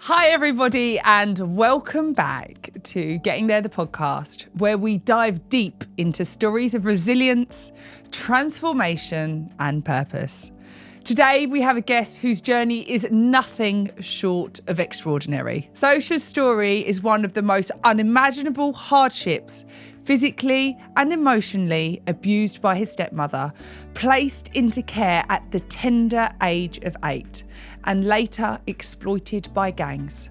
Hi everybody and welcome back to Getting There the podcast, where we dive deep into stories of resilience, transformation and purpose. Today we have a guest whose journey is nothing short of extraordinary. Sosa's story is one of the most unimaginable hardships, physically and emotionally abused by his stepmother, placed into care at the tender age of 8, and later exploited by gangs.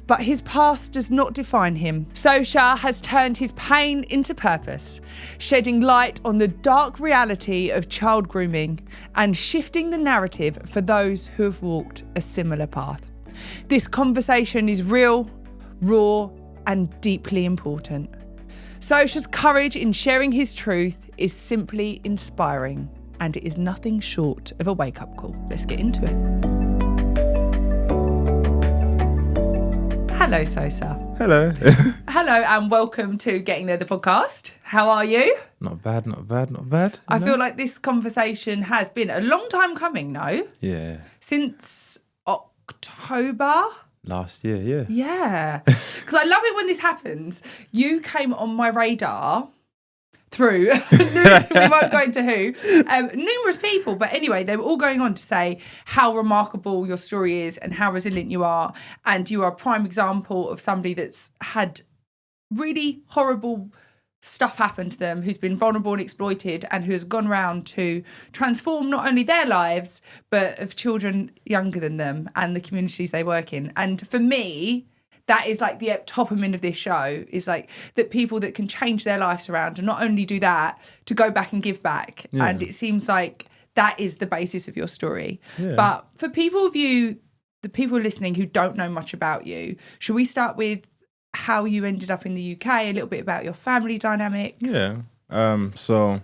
But his past does not define him. Sosa has turned his pain into purpose, shedding light on the dark reality of child grooming and shifting the narrative for those who have walked a similar path. This conversation is real, raw, and deeply important. Sosa's courage in sharing his truth is simply inspiring, and it is nothing short of a wake-up call. Let's get into it. Hello, Sosa. Hello. Hello, and welcome to Getting There the podcast. How are you? Not bad. I feel like this conversation has been a long time coming, no? Yeah. Since October? Last year, yeah. Yeah. Because I love it when this happens. You came on my radar through, we won't go into who, numerous people. But anyway, they were all going on to say how remarkable your story is and how resilient you are. And you are a prime example of somebody that's had really horrible stuff happen to them, who's been vulnerable and exploited, and who has gone around to transform not only their lives, but of children younger than them and the communities they work in. And for me, that is like the epitome of this show, is like that people that can change their lives around, and not only do that, to go back and give back. Yeah. And it seems like that is the basis of your story. Yeah. But for people the people listening who don't know much about you, should we start with how you ended up in the UK, a little bit about your family dynamics? Yeah. So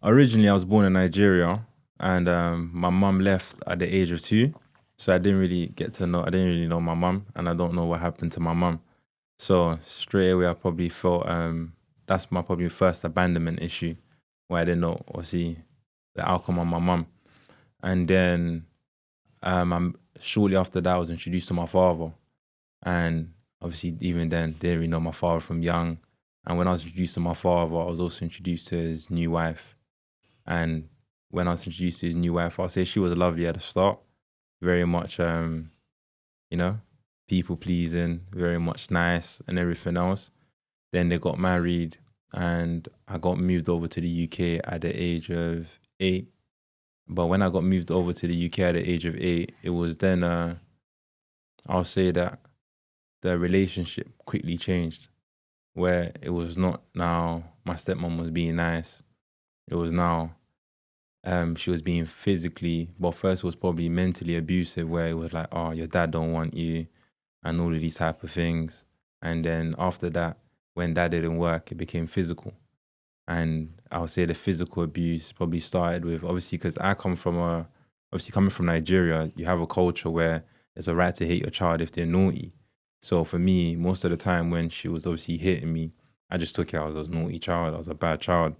originally I was born in Nigeria, and my mum left at the age of 2. So I didn't really know my mum, and I don't know what happened to my mum. So straight away I probably felt, that's my probably first abandonment issue, where I didn't know, obviously, the outcome of my mum. And then shortly after that I was introduced to my father. And obviously even then, didn't really know my father from young. And when I was introduced to my father, I was also introduced to his new wife. And when I was introduced to his new wife, I'll say she was lovely at the start. Very much, people pleasing, very much nice and everything else. Then they got married, and I got moved over to the UK at the age of 8. But when I got moved over to the UK at the age of 8, it was then, I'll say that the relationship quickly changed, where it was not now my stepmom was being nice. It was now she was being physically, but first it was probably mentally abusive, where it was like, oh, your dad don't want you, and all of these type of things. And then after that, when that didn't work, it became physical. And I would say the physical abuse probably started with, obviously, because I come from coming from Nigeria, you have a culture where it's a right to hate your child if they're naughty. So for me, most of the time when she was obviously hitting me, I just took it as I was a naughty child, I was a bad child.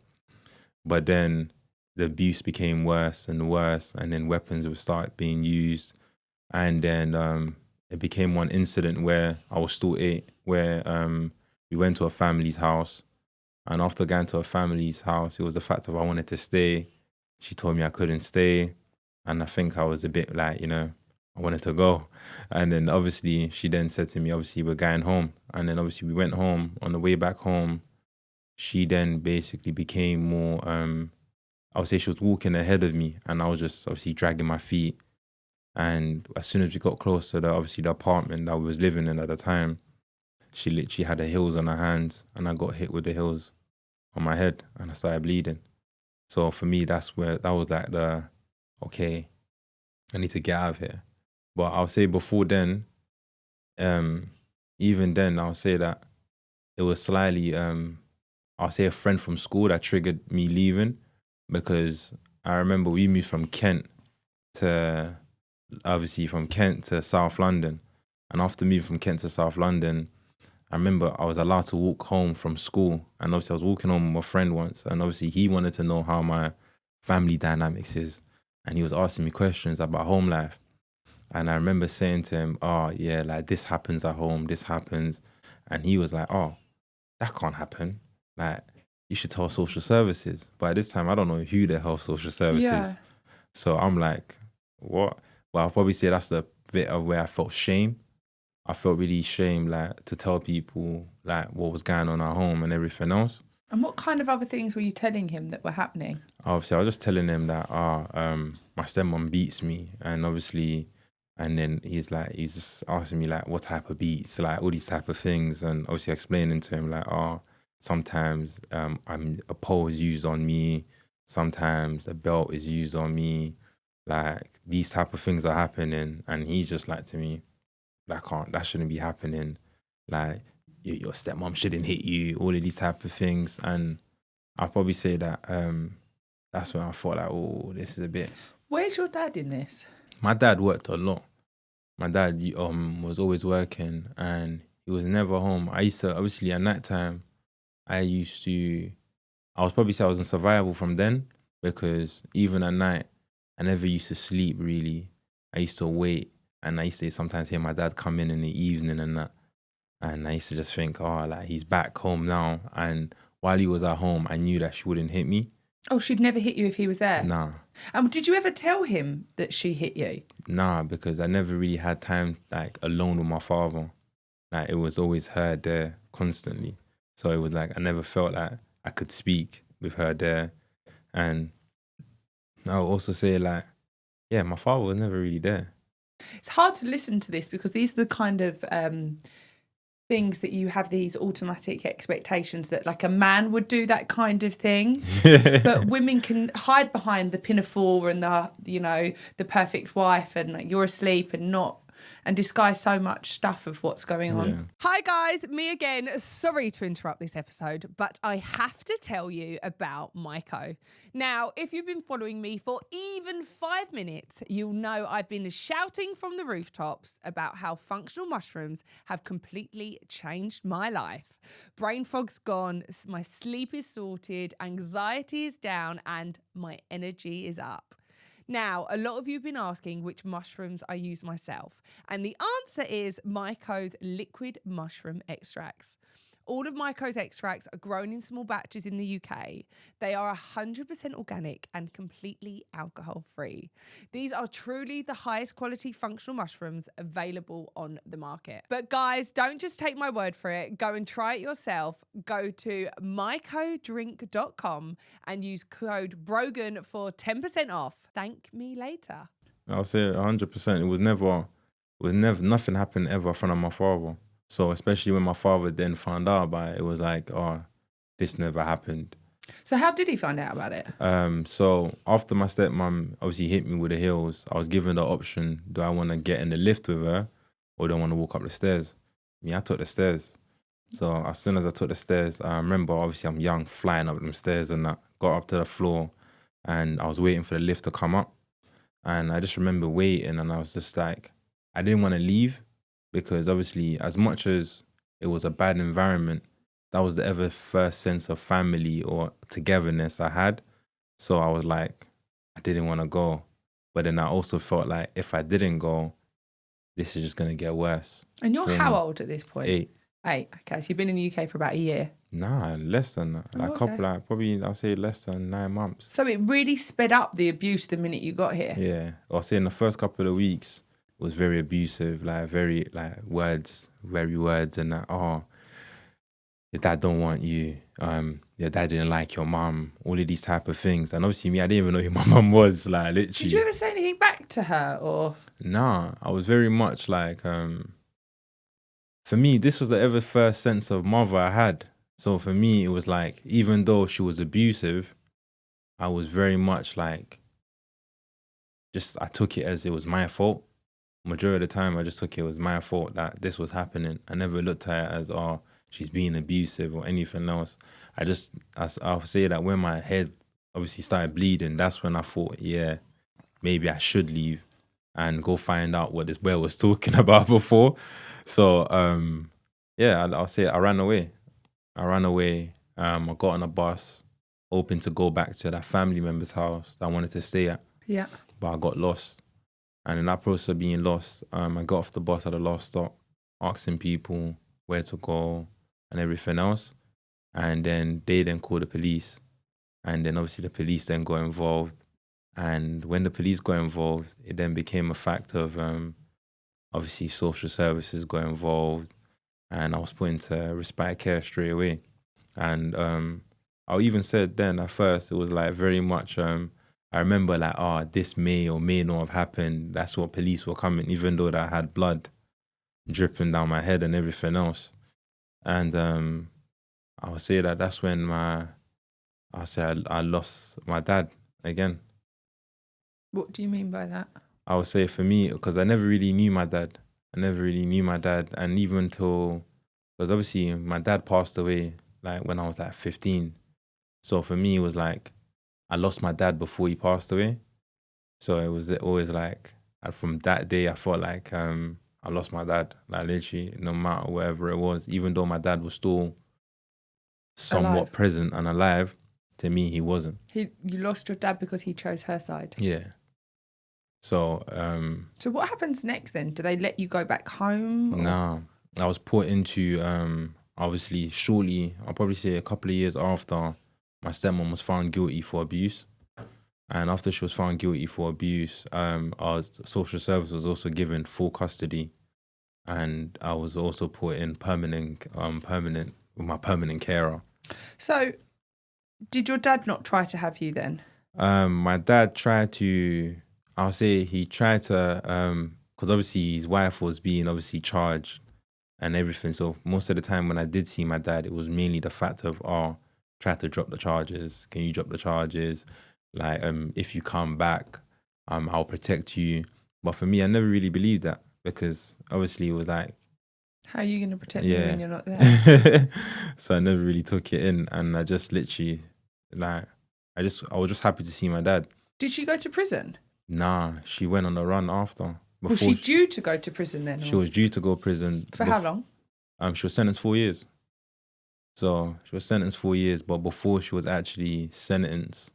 But then the abuse became worse and worse, and then weapons would start being used. And then it became one incident where I was still 8, where we went to a family's house. And after going to a family's house, it was the fact of I wanted to stay. She told me I couldn't stay. And I think I was a bit like, I wanted to go. And then obviously she then said to me, obviously we're going home. And then obviously we went home. On the way back home, she then basically became more, I would say she was walking ahead of me, and I was just obviously dragging my feet. And as soon as we got close to the apartment that we was living in at the time, she literally had the heels on her hands, and I got hit with the heels on my head, and I started bleeding. So for me, that was like okay, I need to get out of here. But I'll say before then, even then, I'll say that it was slightly, I'll say a friend from school that triggered me leaving, because I remember we moved from Kent to South London. And after moving from Kent to South London, I remember I was allowed to walk home from school. And obviously I was walking home with my friend once, and obviously he wanted to know how my family dynamics is. And he was asking me questions about home life. And I remember saying to him, oh, yeah, like this happens at home, this happens. And he was like, oh, that can't happen. Like, you should tell social services. But at this time, I don't know who the hell social services. Yeah. So I'm like, what? Well, I'll probably say that's the bit of where I felt shame. I felt really shame, like, to tell people, like, what was going on at home and everything else. And what kind of other things were you telling him that were happening? Obviously, I was just telling him that, my stepmom beats me. And obviously, and then he's just asking me, like, what type of beats, like, all these type of things. And obviously explaining to him, like, sometimes a pole is used on me. Sometimes a belt is used on me. Like, these type of things are happening. And he's just like to me, that shouldn't be happening. Like, your stepmom shouldn't hit you, all of these type of things. And I'll probably say that that's when I thought, like, oh, this is a bit. Where's your dad in this? My dad worked a lot. My dad was always working and he was never home. I used to, obviously at night time, I was probably say I was in survival from then, because even at night, I never used to sleep really. I used to wait, and I used to sometimes hear my dad come in the evening and that. And I used to just think, oh, like, he's back home now. And while he was at home, I knew that she wouldn't hit me. Oh, she'd never hit you if he was there? Nah. Did you ever tell him that she hit you? Nah, because I never really had time, like, alone with my father. Like, it was always her there constantly. So it was like, I never felt like I could speak with her there. And I would also say, like, yeah, my father was never really there. It's hard to listen to this because these are the kind of things that you have these automatic expectations that, like, a man would do that kind of thing. But women can hide behind the pinafore and the perfect wife and, like, you're asleep and disguise so much stuff of what's going on. Yeah. Hi guys, me again. Sorry to interrupt this episode, but I have to tell you about Myco. Now, if you've been following me for even 5 minutes, you'll know I've been shouting from the rooftops about how functional mushrooms have completely changed my life. Brain fog's gone, my sleep is sorted, anxiety is down, and my energy is up. Now, a lot of you have been asking which mushrooms I use myself, and the answer is Myco's liquid mushroom extracts. All of Myco's extracts are grown in small batches in the UK. They are 100% organic and completely alcohol-free. These are truly the highest quality functional mushrooms available on the market. But guys, don't just take my word for it. Go and try it yourself. Go to mycodrink.com and use code Brogan for 10% off. Thank me later. I'll say 100%. It was never, nothing happened ever in front of my father. So especially when my father then found out about it, it was like, oh, this never happened. So how did he find out about it? So after my stepmom obviously hit me with the heels, I was given the option, do I want to get in the lift with her or do I want to walk up the stairs? I took the stairs. So as soon as I took the stairs, I remember, obviously I'm young, flying up them stairs and that, got up to the floor and I was waiting for the lift to come up. And I just remember waiting and I was just like, I didn't want to leave. Because obviously, as much as it was a bad environment, that was the ever first sense of family or togetherness I had. So I was like, I didn't want to go. But then I also felt like if I didn't go, this is just going to get worse. And you're how old at this point? 8. 8. Okay, so you've been in the UK for about a year. Nah, less than that. Probably, I'll say less than 9 months. So it really sped up the abuse the minute you got here? Yeah. I'll say in the first couple of weeks, was very abusive, like very words and that, oh, your dad don't want you, your dad didn't like your mum, all of these type of things. And obviously me, I didn't even know who my mum was, like literally. Did you ever say anything back to her or? Nah, I was very much like, for me, this was the ever first sense of mother I had. So for me, it was like, even though she was abusive, I was very much like, I took it as it was my fault. Majority of the time, I just took it was my fault that this was happening. I never looked at it as, oh, she's being abusive or anything else. I'll say that when my head obviously started bleeding, that's when I thought, yeah, maybe I should leave and go find out what this boy was talking about before. So, I'll say I ran away. I got on a bus, hoping to go back to that family member's house that I wanted to stay at. Yeah. But I got lost. And in that process of being lost, I got off the bus at the last stop, asking people where to go and everything else. And then they then called the police. And then obviously the police then got involved. And when the police got involved, it then became a fact of obviously social services got involved. And I was put into respite care straight away. And I even said then at first, it was like very much, I remember like, this may or may not have happened. That's what police were coming, even though that I had blood dripping down my head and everything else. And I would say that that's when I lost my dad again. What do you mean by that? I would say for me, because I never really knew my dad. And even until, because obviously my dad passed away like when I was like 15. So for me, it was like, I lost my dad before he passed away. So it was always like, from that day, I felt like I lost my dad. Like literally, no matter whatever it was, even though my dad was still somewhat Alive. present and alive, to me, he wasn't. You lost your dad because he chose her side? Yeah. So... So what happens next then? Do they let you go back home? Or? No. I was put into, obviously, shortly, I'll probably say a couple of years after, my stepmom was found guilty for abuse. And after she was found guilty for abuse, our social service was also given full custody. And I was also put in permanent with my permanent carer. So, did your dad not try to have you then? My dad tried to, I'll say he tried to, because obviously his wife was being obviously charged and everything. So most of the time when I did see my dad, it was mainly the fact of, try to drop the charges. Can you drop the charges? Like, if you come back, I'll protect you. But for me, I never really believed that, because obviously it was like, how are you going to protect me when you're not there? So I never really took it in, and I just literally, like, I was just happy to see my dad. Did she go to prison? Nah, she went on the run after. Was she due to go to prison then? She was due to go to prison. For how long? She was sentenced 4 years. So she was sentenced 4 years, but before she was actually sentenced,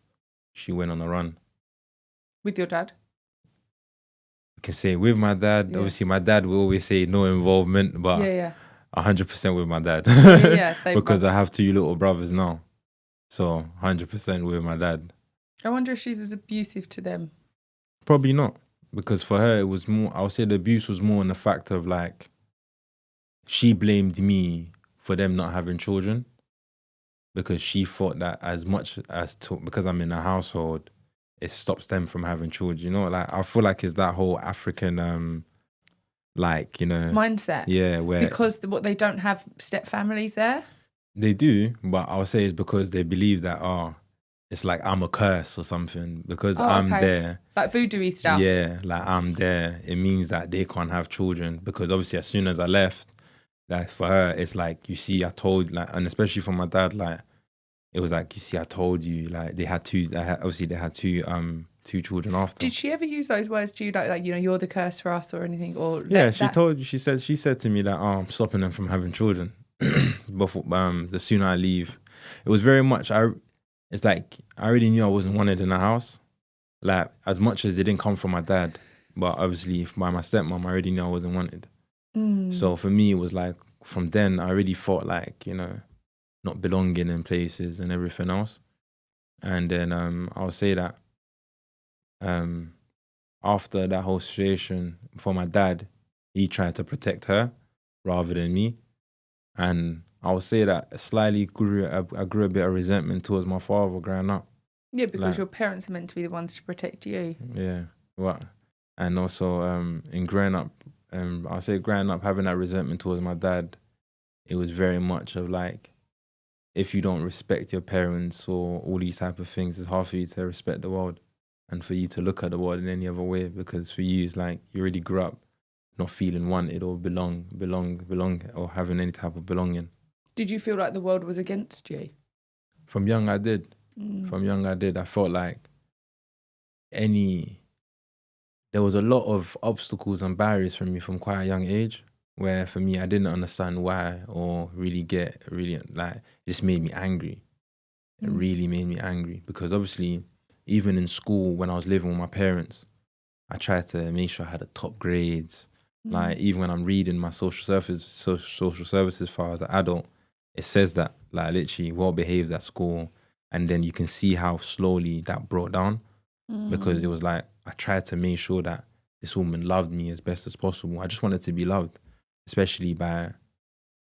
she went on a run. With your dad? I can say with my dad. Yeah. Obviously, my dad will always say no involvement, but 100% with my dad. Because I have 2 little brothers now. So 100% with my dad. I wonder if she's as abusive to them. Probably not. Because for her, it was more, I would say the abuse was more in the fact of like, she blamed me for them not having children. Because she thought that as much as, because I'm in a household, it stops them from having children. You know, like, I feel like it's that whole African, like, you know. mindset. Yeah. Because they don't have step families there? They do, but I would say it's because they believe that, it's like I'm a curse or something because I'm there. Like voodoo-y stuff. Yeah, like I'm there. It means that they can't have children because obviously as soon as I left, that for her, it's like, you see, I told, like, and especially for my dad, like, it was like, you see, I told you, like, they had two children after. Did she ever use those words to you, like, you know, you're the curse for us or anything? Or yeah, she said to me that, I'm stopping them from having children. Before, the sooner I leave. It was very much, it's like, I already knew I wasn't wanted in the house. Like, as much as it didn't come from my dad, but obviously by my stepmom, I already knew I wasn't wanted. So for me, it was like, from then, I already felt like, you know, not belonging in places and everything else. And then I'll say that after that whole situation, for my dad, he tried to protect her rather than me. And I would say that slightly I grew a bit of resentment towards my father growing up. Yeah, because like, your parents are meant to be the ones to protect you. Yeah. Well, and also in growing up, I'll say growing up, having that resentment towards my dad, it was very much of like, if you don't respect your parents or all these type of things, it's hard for you to respect the world and for you to look at the world in any other way, because for you, it's like you already grew up not feeling wanted or belong or having any type of belonging. Did you feel like the world was against you? From young, I did. From young, I did. I felt like there was a lot of obstacles and barriers for me from quite a young age, where for me, I didn't understand why or really like, it just made me angry. It really made me angry because obviously, even in school, when I was living with my parents, I tried to make sure I had the top grades. Like even when I'm reading my social services file as an adult, it says that like literally well behaved at school, and then you can see how slowly that brought down because it was like I tried to make sure that this woman loved me as best as possible. I just wanted to be loved, especially by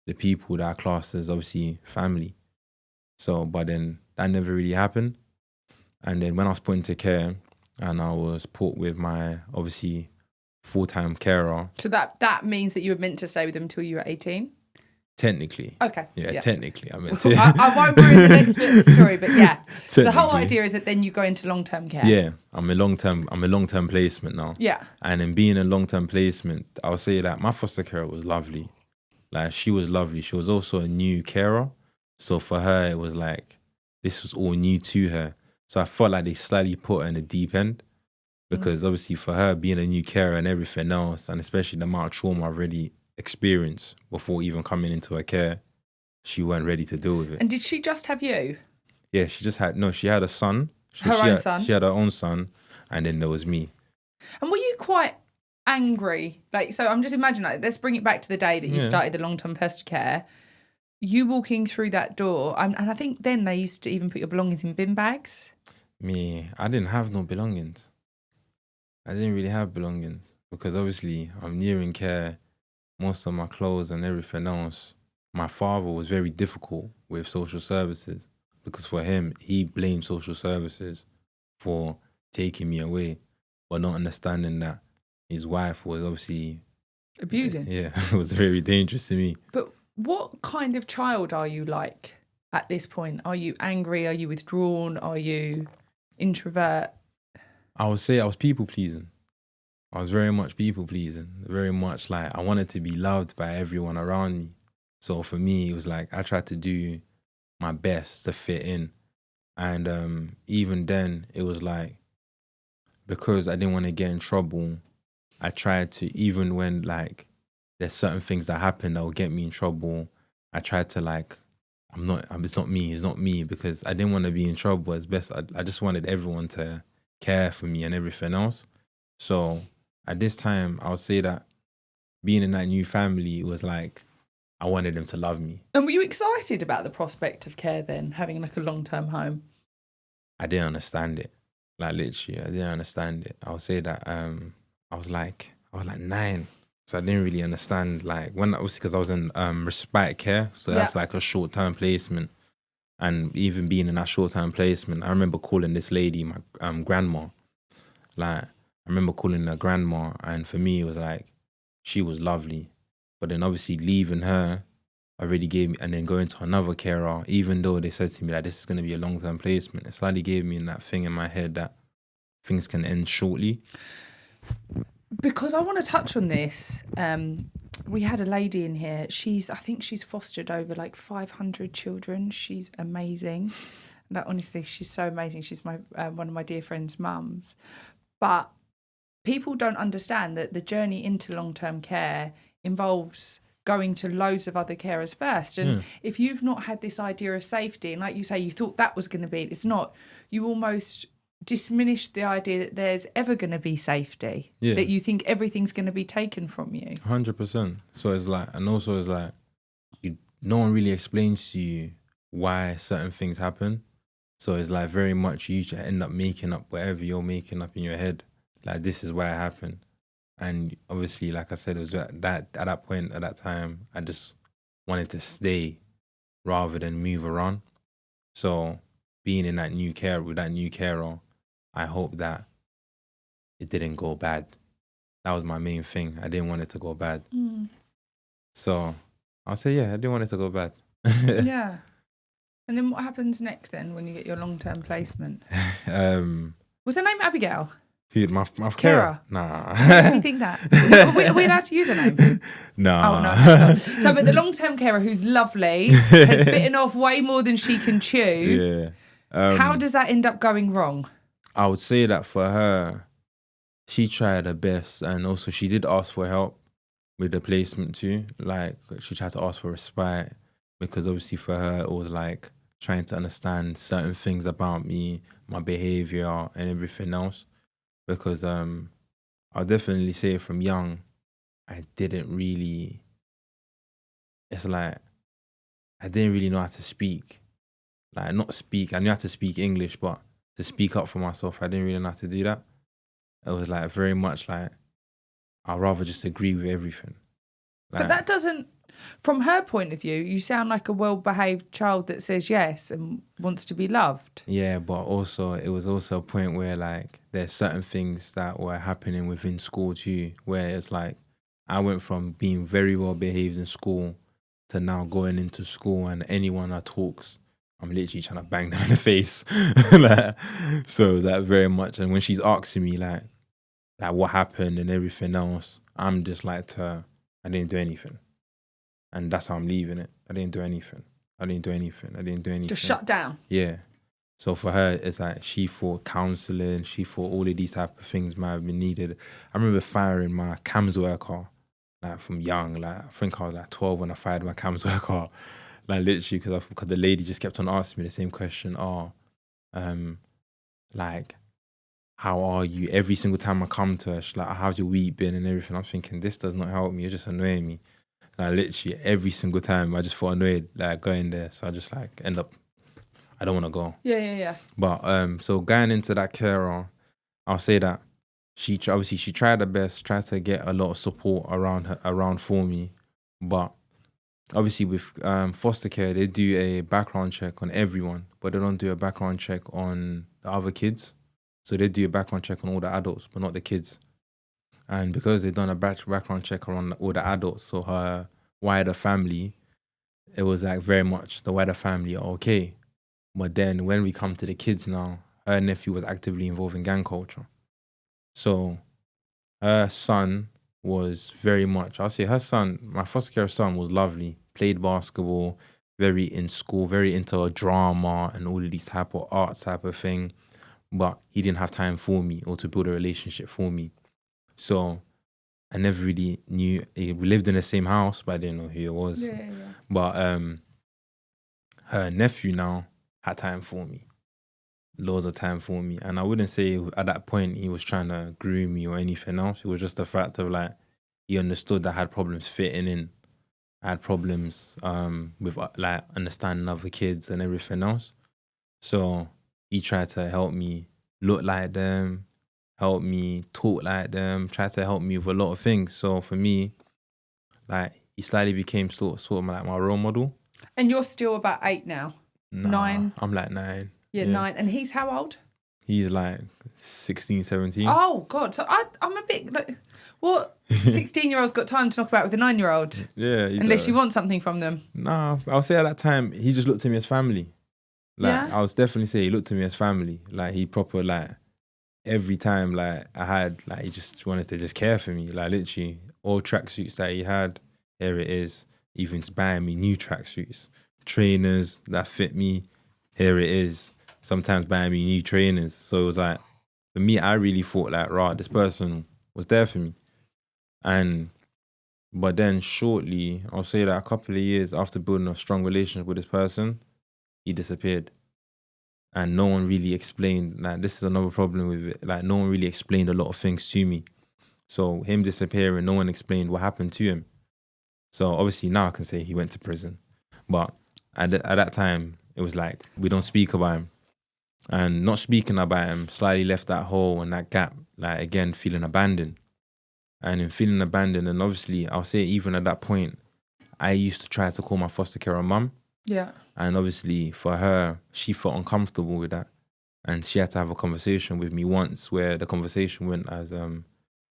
the people that I classed as obviously family. So, but then that never really happened. And then when I was put into care and I was put with my obviously full-time carer. So that means that you were meant to stay with them until you were 18? Technically. Okay. Yeah, technically. I meant to. I won't ruin the next bit of the story, but yeah. So the whole idea is that then you go into long-term care. Yeah, I'm a long-term placement now. Yeah. And in being a long-term placement, I'll say that my foster carer was lovely. Like she was lovely. She was also a new carer. So for her, it was like, this was all new to her. So I felt like they slightly put her in the deep end because obviously for her being a new carer and everything else, and especially the amount of trauma I've already experienced before even coming into her care, she weren't ready to deal with it. And did she just have you? Yeah, she had a son. Her own son? She had her own son, and then there was me. And were you quite angry? Like, so I'm just imagining, like, let's bring it back to the day that you started the long-term foster care. You walking through that door, and I think then they used to even put your belongings in bin bags. Me, I didn't have no belongings. I didn't really have belongings because obviously I'm new in care, most of my clothes and everything else. My father was very difficult with social services because for him, he blamed social services for taking me away, but not understanding that his wife was obviously abusing. Yeah, it was very dangerous to me. But what kind of child are you like at this point? Are you angry? Are you withdrawn? Are you introvert? I would say I was people pleasing. I was very much people pleasing. Very much like I wanted to be loved by everyone around me. So for me, it was like I tried to do my best to fit in. And even then, it was like, because I didn't want to get in trouble, I tried to, even when like there's certain things that happen that will get me in trouble, I tried to like, it's not me, because I didn't want to be in trouble as best. I just wanted everyone to care for me and everything else. So at this time, I would say that being in that new family, it was like, I wanted them to love me. And were you excited about the prospect of care then, having like a long-term home? I didn't understand it. Like literally, I didn't understand it. I would say that I was like 9. So I didn't really understand, like, when, obviously, because I was in respite care. So that's like a short-term placement. And even being in that short-term placement, I remember calling this lady my grandma. Like, I remember calling her grandma. And for me, it was like, she was lovely. But then obviously leaving her already gave me, and then going to another carer, even though they said to me that this is going to be a long-term placement, it slightly gave me that thing in my head that things can end shortly. Because I want to touch on this, we had a lady in here. I think she's fostered over like 500 children. She's amazing. Like, honestly, she's so amazing. She's my one of my dear friend's mums. But people don't understand that the journey into long-term care involves going to loads of other carers first. And if you've not had this idea of safety, and like you say, you thought that was going to be, it's not, you almost diminish the idea that there's ever going to be safety, that you think everything's going to be taken from you. 100%. So it's like, and also it's like, no one really explains to you why certain things happen. So it's like very much you end up making up whatever you're making up in your head. Like, this is why it happened. And obviously, like I said, it was at that point, at that time, I just wanted to stay rather than move around. So being in that new care with that new carer, I hope that it didn't go bad. That was my main thing. I didn't want it to go bad. So I'll say, I didn't want it to go bad. Yeah. And then what happens next then when you get your long-term placement? Was her name Abigail? Who, my carer? Nah. Makes me think that. Are we allowed to use her name? No. Oh, no. So, but the long-term carer, who's lovely, has bitten off way more than she can chew. Yeah. How does that end up going wrong? I would say that for her, she tried her best, and also she did ask for help with the placement too. Like, she tried to ask for respite, because obviously for her it was like trying to understand certain things about me, my behavior and everything else. Because I'll definitely say from young, I didn't really, it's like, I didn't really know how to speak. Like, not speak, I knew how to speak English, but to speak up for myself, I didn't really know how to do that. It was like very much like, I'd rather just agree with everything. Like, But that doesn't, from her point of view, you sound like a well-behaved child that says yes and wants to be loved. yeah, but also, it was also a point where like, there's certain things that were happening within school too, where it's like, I went from being very well behaved in school to now going into school and anyone that talks, I'm literally trying to bang them in the face. Like, so that very much. And when she's asking me like what happened and everything else, I'm just like to her, I didn't do anything. And that's how I'm leaving it. I didn't do anything. I didn't do anything. I didn't do anything. Just shut down. Yeah. So for her, it's like she thought counselling, she thought all of these type of things might have been needed. I remember firing my cams worker, like from young, like I think I was like 12 when I fired my cams worker. Like literally, because the lady just kept on asking me the same question. Like, how are you? Every single time I come to her, she's like, how's your week been and everything. I'm thinking, this does not help me. You're just annoying me. Like literally every single time I just felt annoyed, like going there. So I just like end up, I don't want to go. Yeah. But so going into that carer, I'll say that she tried her best, tried to get a lot of support around for me. But obviously with foster care, they do a background check on everyone, but they don't do a background check on the other kids. So they do a background check on all the adults, but not the kids. And because they've done a background check around all the adults, so her wider family, it was like very much the wider family are okay. But then when we come to the kids now, her nephew was actively involved in gang culture. So her son was very much, I'll say her son, my foster care son was lovely, played basketball, very in school, very into a drama and all of these type of arts type of thing. But he didn't have time for me or to build a relationship for me. So I never really knew. We lived in the same house, but I didn't know who it was. Yeah. But her nephew now had time for me. Loads of time for me. And I wouldn't say at that point he was trying to groom me or anything else. It was just the fact of like, he understood that I had problems fitting in. I had problems with like understanding other kids and everything else. So he tried to help me look like them, help me talk like them, tried to help me with a lot of things. So for me, like he slightly became sort of like my role model. And you're still about 8 now? Nah, 9? I'm like 9. Yeah, 9. And he's how old? He's like 16, 17. Oh, God. So I'm a bit like, what 16-year-old's got time to knock about with a 9-year-old? Yeah. Unless you want something from them. Nah, I'll say at that time, he just looked at me as family. Like, Yeah? I was definitely say he looked at me as family. Like, he proper, like, every time, like, I had, like, he just wanted to just care for me. Like, literally, all tracksuits that he had, here it is. Even buying me new tracksuits. Trainers that fit me, here it is. Sometimes buying me new trainers. So it was like, for me, I really thought like, right, this person was there for me. But then shortly, I'll say that a couple of years after building a strong relationship with this person, he disappeared. And no one really explained, like, this is another problem with it. Like, no one really explained a lot of things to me. So him disappearing, no one explained what happened to him. So obviously now I can say he went to prison. But at that time, it was like, we don't speak about him. And not speaking about him slightly left that hole and that gap, like, again, feeling abandoned. And in feeling abandoned, and obviously, I'll say even at that point, I used to try to call my foster carer mum. Yeah. And obviously, for her, she felt uncomfortable with that. And she had to have a conversation with me once where the conversation went as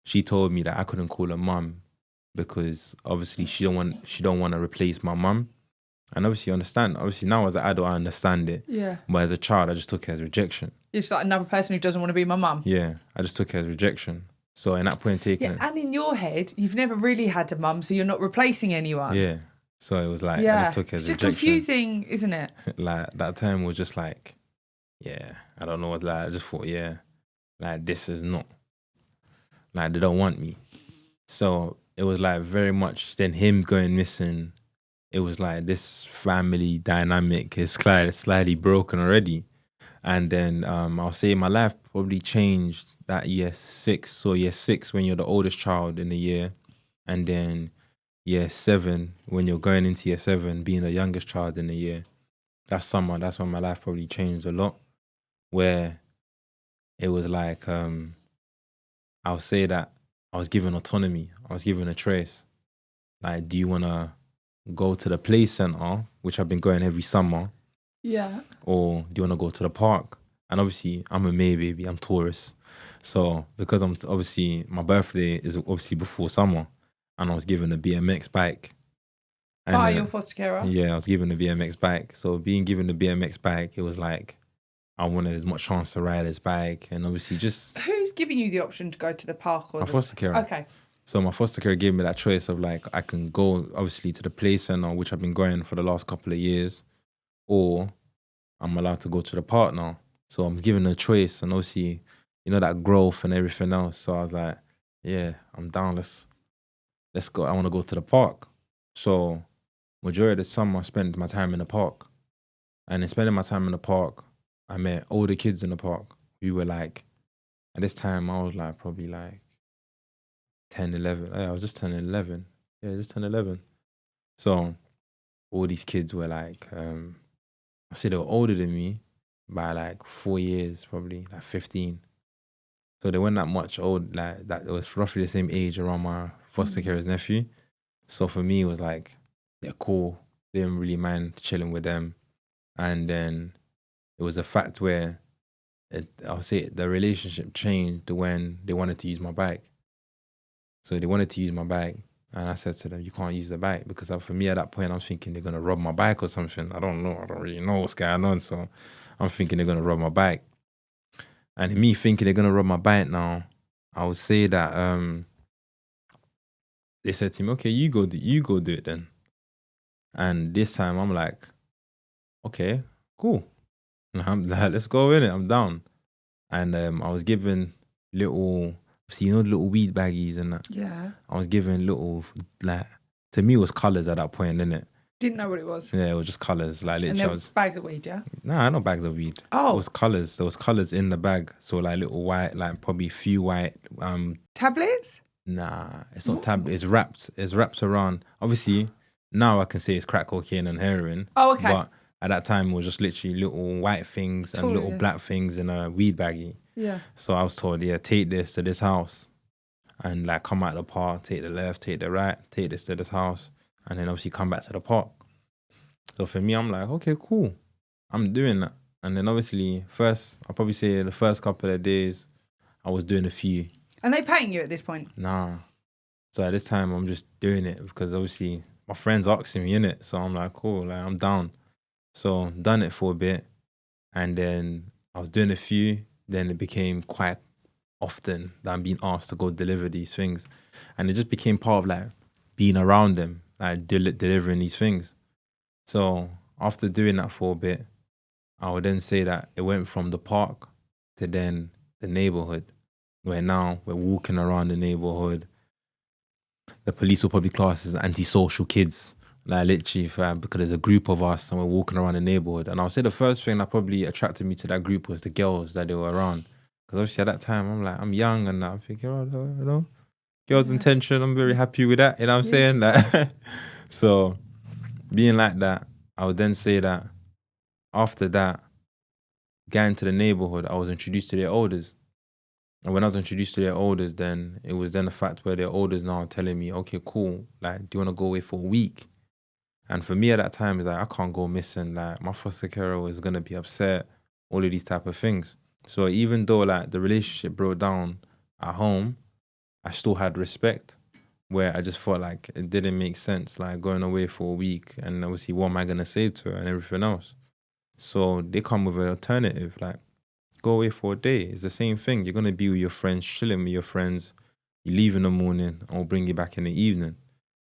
she told me that I couldn't call her mum because obviously she don't want to replace my mum. And obviously, understand. Obviously, now as an adult, I understand it. Yeah. But as a child, I just took it as rejection. You're just like another person who doesn't want to be my mum. Yeah, I just took it as rejection. So in that point taken... Yeah, and in your head, you've never really had a mum, so you're not replacing anyone. Yeah. So it was like, I just took it as it's rejection. just confusing, isn't it? Like, that time was just like, yeah, I don't know what, like, I just thought, yeah, like, this is not, like, they don't want me. So it was like very much then him going missing. It was like this family dynamic is slightly broken already. And then I'll say my life probably changed that year 6. So year 6 when you're the oldest child in the year, and then year 7 when you're going into year 7 being the youngest child in the year. That's when my life probably changed a lot, where it was like I would say that I was given autonomy. I was given a choice. Like, do you want to go to the play center, which I've been going every summer, Yeah. or do you want to go to the park? And obviously, I'm a May baby. I'm Taurus. So because I'm obviously, my birthday is obviously before summer, and I was given a BMX bike. And, By your foster carer? Yeah, I was given a BMX bike. So being given the BMX bike, it was like I wanted as much chance to ride this bike, and obviously just... Who's giving you the option to go to the park? Or my foster carer. Okay. So my foster carer gave me that choice of like, I can go obviously to the play center, which I've been going for the last couple of years, or I'm allowed to go to the park now. So I'm given a choice, and obviously, you know, that growth and everything else. So I was like, yeah, I'm down. Let's go. I want to go to the park. So majority of the summer I spent my time in the park. And in spending my time in the park, I met older kids in the park. We were like, at this time I was like probably like 10, 11. Yeah, I was just turning 11. Yeah, just turned 11. So all these kids were like, I say they were older than me by like 4 years, probably like 15. So they weren't that much old, like that. It was roughly the same age around my foster carer's nephew. So for me, it was like, they're cool. They didn't really mind chilling with them. And then it was a fact where I'll say the relationship changed when they wanted to use my bike. So they wanted to use my bike. And I said to them, you can't use the bike. Because for me at that point, I'm thinking they're going to rob my bike or something. I don't know. I don't really know what's going on. So I'm thinking they're going to rob my bike. And me thinking they're going to rob my bike now, I would say that they said to me, okay, you go do it then. And this time I'm like, okay, cool. And I'm like, let's go in it. I'm down. And I was given little, see, you know, little weed baggies and that. Yeah. I was given little, like, to me it was colours at that point, innit? Didn't know what it was. Yeah, it was just colours. Like, literally, And there was bags of weed, yeah? Nah, not bags of weed. Oh. It was colours. There was colours in the bag. So like little white, like probably few white. Tablets? Nah, it's not It's wrapped. It's wrapped around. Obviously, now I can say it's crack cocaine and heroin. Oh, okay. But at that time, it was just literally little white things and little black things in a weed baggie. Yeah. So I was told, yeah, take this to this house and like come out of the park, take the left, take the right, take this to this house, and then obviously come back to the park. So for me, I'm like, okay, cool. I'm doing that. And then obviously, I'll probably say the first couple of days, I was doing a few. And they paying you at this point? Nah. So at this time, I'm just doing it because obviously my friends asking me, innit? So I'm like, cool, like I'm down. So done it for a bit. And then I was doing a few. Then it became quite often that I'm being asked to go deliver these things. And it just became part of like being around them, like delivering these things. So after doing that for a bit, I would then say that it went from the park to then the neighborhood, where now we're walking around the neighborhood. The police will probably class as antisocial kids, like literally, because there's a group of us and we're walking around the neighborhood. And I'll say the first thing that probably attracted me to that group was the girls that they were around. Because obviously at that time, I'm young and I'm thinking, oh, you know, girls' intention, I'm very happy with that, you know what I'm saying? Like, so being like that, I would then say that after that, getting to the neighborhood, I was introduced to their elders. And when I was introduced to their elders, then it was then the fact where their elders now are telling me, okay, cool, like, do you want to go away for a week? And for me at that time, it's like, I can't go missing. Like, my foster carer is going to be upset, all of these type of things. So even though, like, the relationship broke down at home, I still had respect, where I just felt like it didn't make sense, like, going away for a week. And obviously, what am I going to say to her and everything else? So they come with an alternative, like, go away for a day. It's the same thing. You're going to be with your friends, chilling with your friends. You leave in the morning, and we'll bring you back in the evening.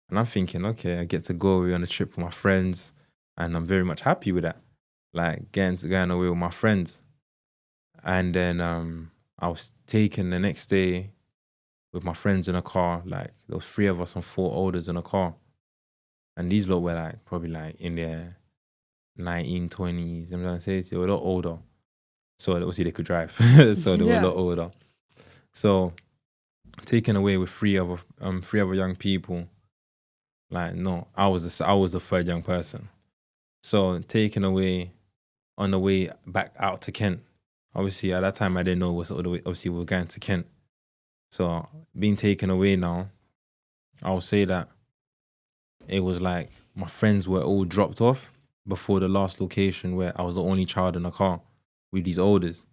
And I'm thinking, okay, I get to go away on a trip with my friends, and I'm very much happy with that. Like, going away with my friends. And then I was taken the next day with my friends in a car. Like, there was 3 of us and 4 elders in a car. And these lot were like, probably like in their 1920s. I'm trying to say, they were a lot older. So obviously they could drive. So they were a lot older. So taken away with three other young people. Like, no, I was the third young person. So taken away on the way back out to Kent. Obviously, at that time, I didn't know what's all the way. Obviously, we were going to Kent. So being taken away now, I would say that it was like my friends were all dropped off before the last location where I was the only child in the car with these elders.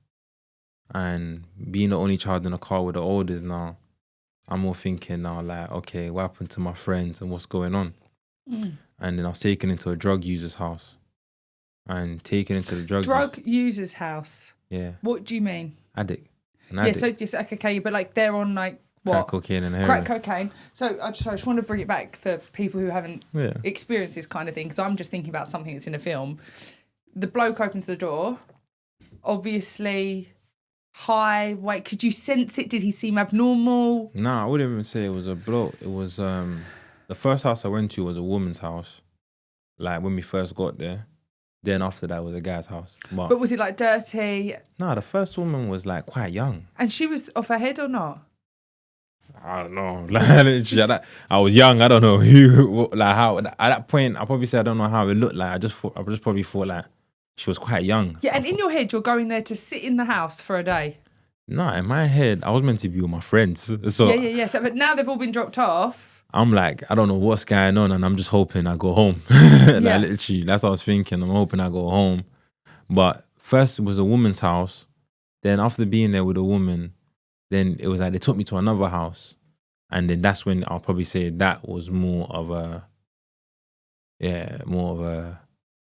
And being the only child in the car with the elders now, I'm more thinking now like, okay, what happened to my friends and what's going on? And then I was taken into a drug user's house. And taken into the drug user's house. Yeah. What do you mean? Addict. Yeah, so just okay, but like they're on like what? Crack cocaine and heroin. Crack cocaine. So I just want to bring it back for people who haven't experienced this kind of thing, because I'm just thinking about something that's in a film. The bloke opens the door, obviously high weight. Could you sense it? Did he seem abnormal? No, I wouldn't even say it was a bloke. It was the first house I went to was a woman's house. Like when we first got there. Then after that was a guy's house. But was it like dirty? No, the first woman was like quite young. And she was off her head or not? I don't know. Like, I was young. I don't know who, like how. At that point, I probably say I don't know how it looked like. I just probably thought like she was quite young. Yeah, and in your head, you're going there to sit in the house for a day. No, in my head, I was meant to be with my friends. So yeah. So, but now they've all been dropped off. I'm like, I don't know what's going on, and I'm just hoping I go home. Like literally, that's what I was thinking. I'm hoping I go home. But first it was a woman's house. Then after being there with a woman, then it was like they took me to another house. And then that's when I'll probably say that was more of a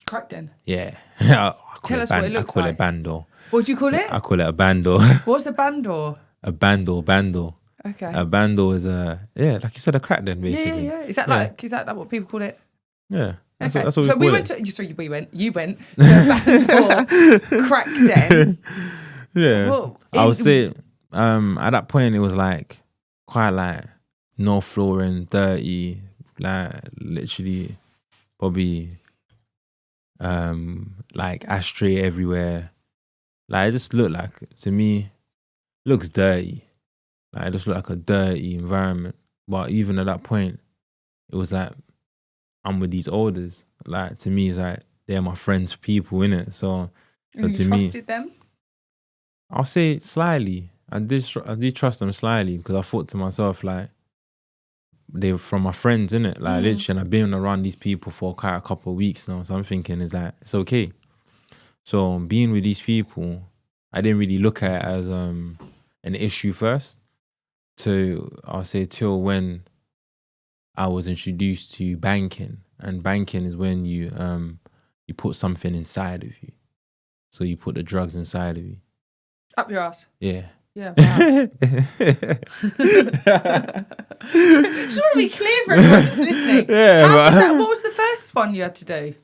crack den. Yeah. Tell us what it looks like. I call it bando. What do you call it? I call it a bando. What's a bando? A bando. Okay. A bando is like you said, a crack den basically. Yeah. Is that like what people call it? Yeah. That's okay. What we so call we it. went to you went to a bando crack den. Yeah. Well, I would say at that point it was like quite like no flooring, dirty, like literally probably like ashtray everywhere. Like it just looked like, to me, looks dirty. Like it just looked like a dirty environment. But even at that point, it was like I'm with these elders. Like to me, it's like they're my friends, people, innit? So and you trusted them? I'll say slightly. I did trust them slightly because I thought to myself like they were from my friends, innit? Like literally, and I've been around these people for quite a couple of weeks now. So I'm thinking it's like it's okay. So being with these people, I didn't really look at it as an issue first. I'll say till when I was introduced to banking, and banking is when you put something inside of you. So you put the drugs inside of you. Up your ass. Yeah. Yeah. Wow. Just want to be clear for everyone that's listening. Yeah. What was the first one you had to do?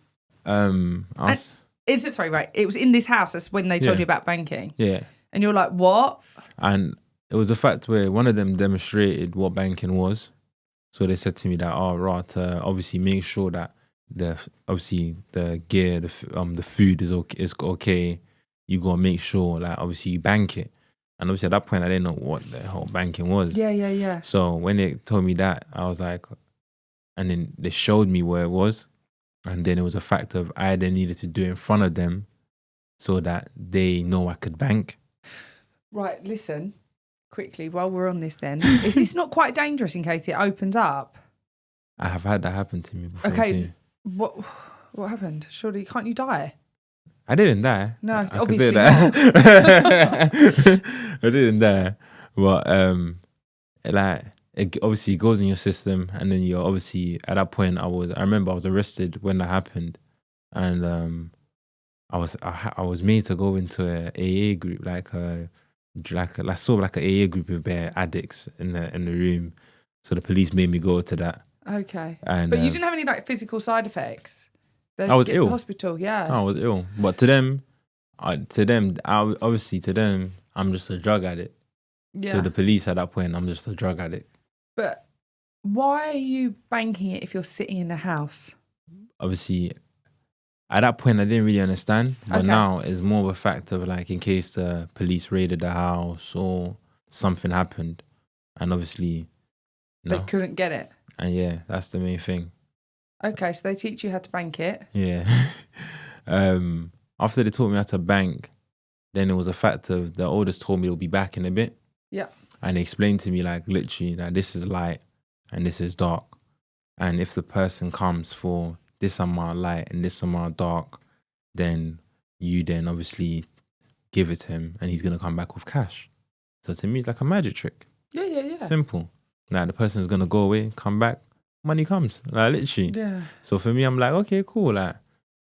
It was in this house. That's when they told you about banking. Yeah. And you're like, what? And it was a fact where one of them demonstrated what banking was. So they said to me that, obviously make sure that the gear, the food is okay. You gotta make sure, like, obviously you bank it. And obviously at that point I didn't know what the whole banking was. Yeah. So when they told me that, I was like, and then they showed me where it was. And then it was a fact of I then needed to do it in front of them so that they know I could bank. Right, listen, quickly, while we're on this then, is this not quite dangerous in case it opens up? I have had that happen to me before. Okay, too. What happened? Surely, can't you die? I didn't die. No, I obviously not. I didn't die. But it obviously goes in your system, and then you're obviously at that point. I remember I was arrested when that happened, and I was made to go into a AA group, like an AA group of bare addicts in the room. So the police made me go to that. Okay, and but you didn't have any like physical side effects. I was ill. To the hospital, yeah. I was ill, but to them, I'm just a drug addict. Yeah. To the police at that point, I'm just a drug addict. But why are you banking it if you're sitting in the house? Obviously, At that point, I didn't really understand, but Okay. now it's more of a fact of like in case the police raided the house or something happened, and obviously, They no, couldn't get it. and yeah, that's the main thing. Okay, so they teach you how to bank it. Yeah. After they taught me how to bank, then it was a fact of the oldest told me it'll be back in a bit, Yeah. and they explained to me like literally that this is light and this is dark, and if the person comes for this amount light and this amount dark, then you then obviously give it to him and he's gonna come back with cash. So to me, it's like a magic trick. Yeah. Simple. Now the person's gonna go away, come back, money comes. Like literally. Yeah. So for me, I'm like, okay, cool. Like,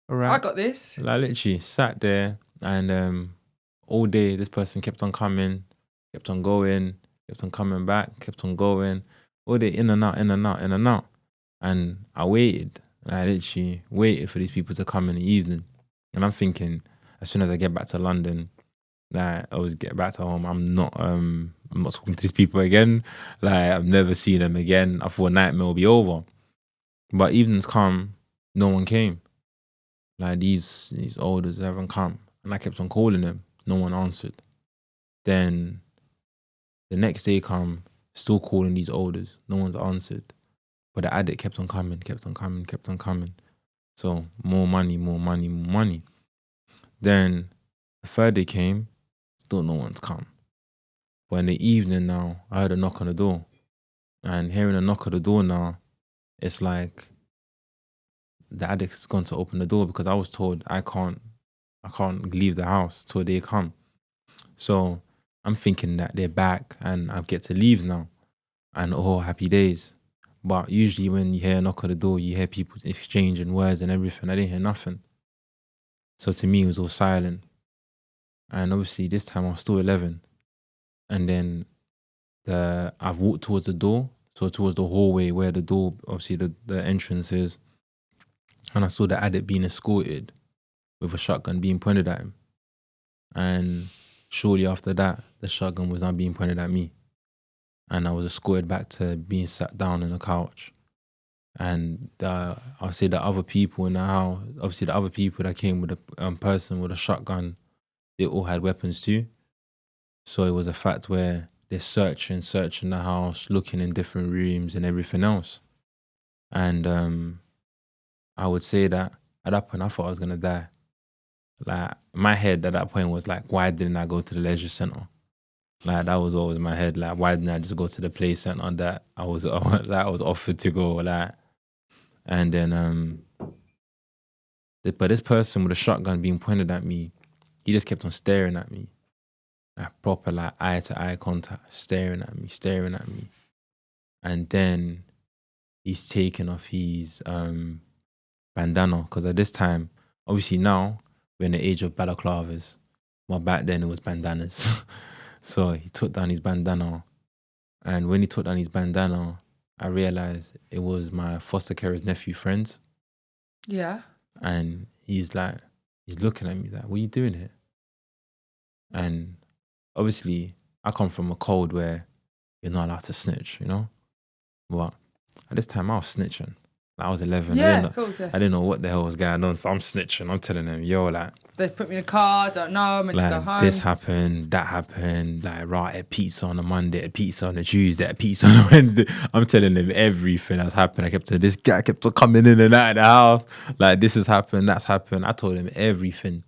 all right. I got this. Like literally sat there and all day this person kept on coming, kept on going, kept on coming back, kept on going. All day in and out, in and out, in and out. And I waited. I literally waited for these people to come in the evening. And I'm thinking, as soon as I get back to London, like I always get back to home, I'm not talking to these people again. Like I've never seen them again. I thought nightmare will be over. But evenings come, no one came. Like these elders haven't come. And I kept on calling them. No one answered. Then the next day come, still calling these elders. No one's answered. But the addict kept on coming, kept on coming, kept on coming. So more money, more money, more money. Then the third day came, still no one's come. But in the evening now, I heard a knock on the door. And hearing a knock on the door now, it's like the addict's gone to open the door because I was told I can't leave the house till they come. So I'm thinking that they're back and I get to leave now. And oh, happy days. But usually when you hear a knock on the door, you hear people exchanging words and everything. I didn't hear nothing. So to me, it was all silent. And obviously this time I was still 11. And then I've walked towards the door. So towards the hallway where the door, obviously the entrance is. And I saw the addict being escorted with a shotgun being pointed at him. And shortly after that, the shotgun was now being pointed at me. And I was escorted back to being sat down on a couch. And I'll say the other people in the house, obviously the other people that came with a person with a shotgun, they all had weapons too. So it was a fact where they're searching the house, looking in different rooms and everything else. And I would say that at that point I thought I was gonna die. Like my head at that point was like, why didn't I go to the leisure centre? Like that was always in my head. Like why didn't I just go to the play centre that I was offered to go? Like, and then but this person with a shotgun being pointed at me, he just kept on staring at me, like proper like eye to eye contact, staring at me, and then he's taken off his bandana because at this time, obviously now we're in the age of balaclavas, but back then it was bandanas. So he took down his bandana, and when he took down his bandana, I realized it was my foster carer's nephew friends. Yeah. And he's looking at me like, what are you doing here? And obviously I come from a code where you're not allowed to snitch, you know? But at this time I was snitching. Like, I was 11. Yeah, of course, yeah. I didn't know what the hell was going on. So I'm snitching. I'm telling them, yo, like, they put me in a car, don't know, I'm meant to go home. This happened, that happened, like, right, a pizza on a Monday, a pizza on a Tuesday, a pizza on a Wednesday. I'm telling them everything that's happened. This guy kept on coming in and out of the house. Like, this has happened, that's happened. I told him everything.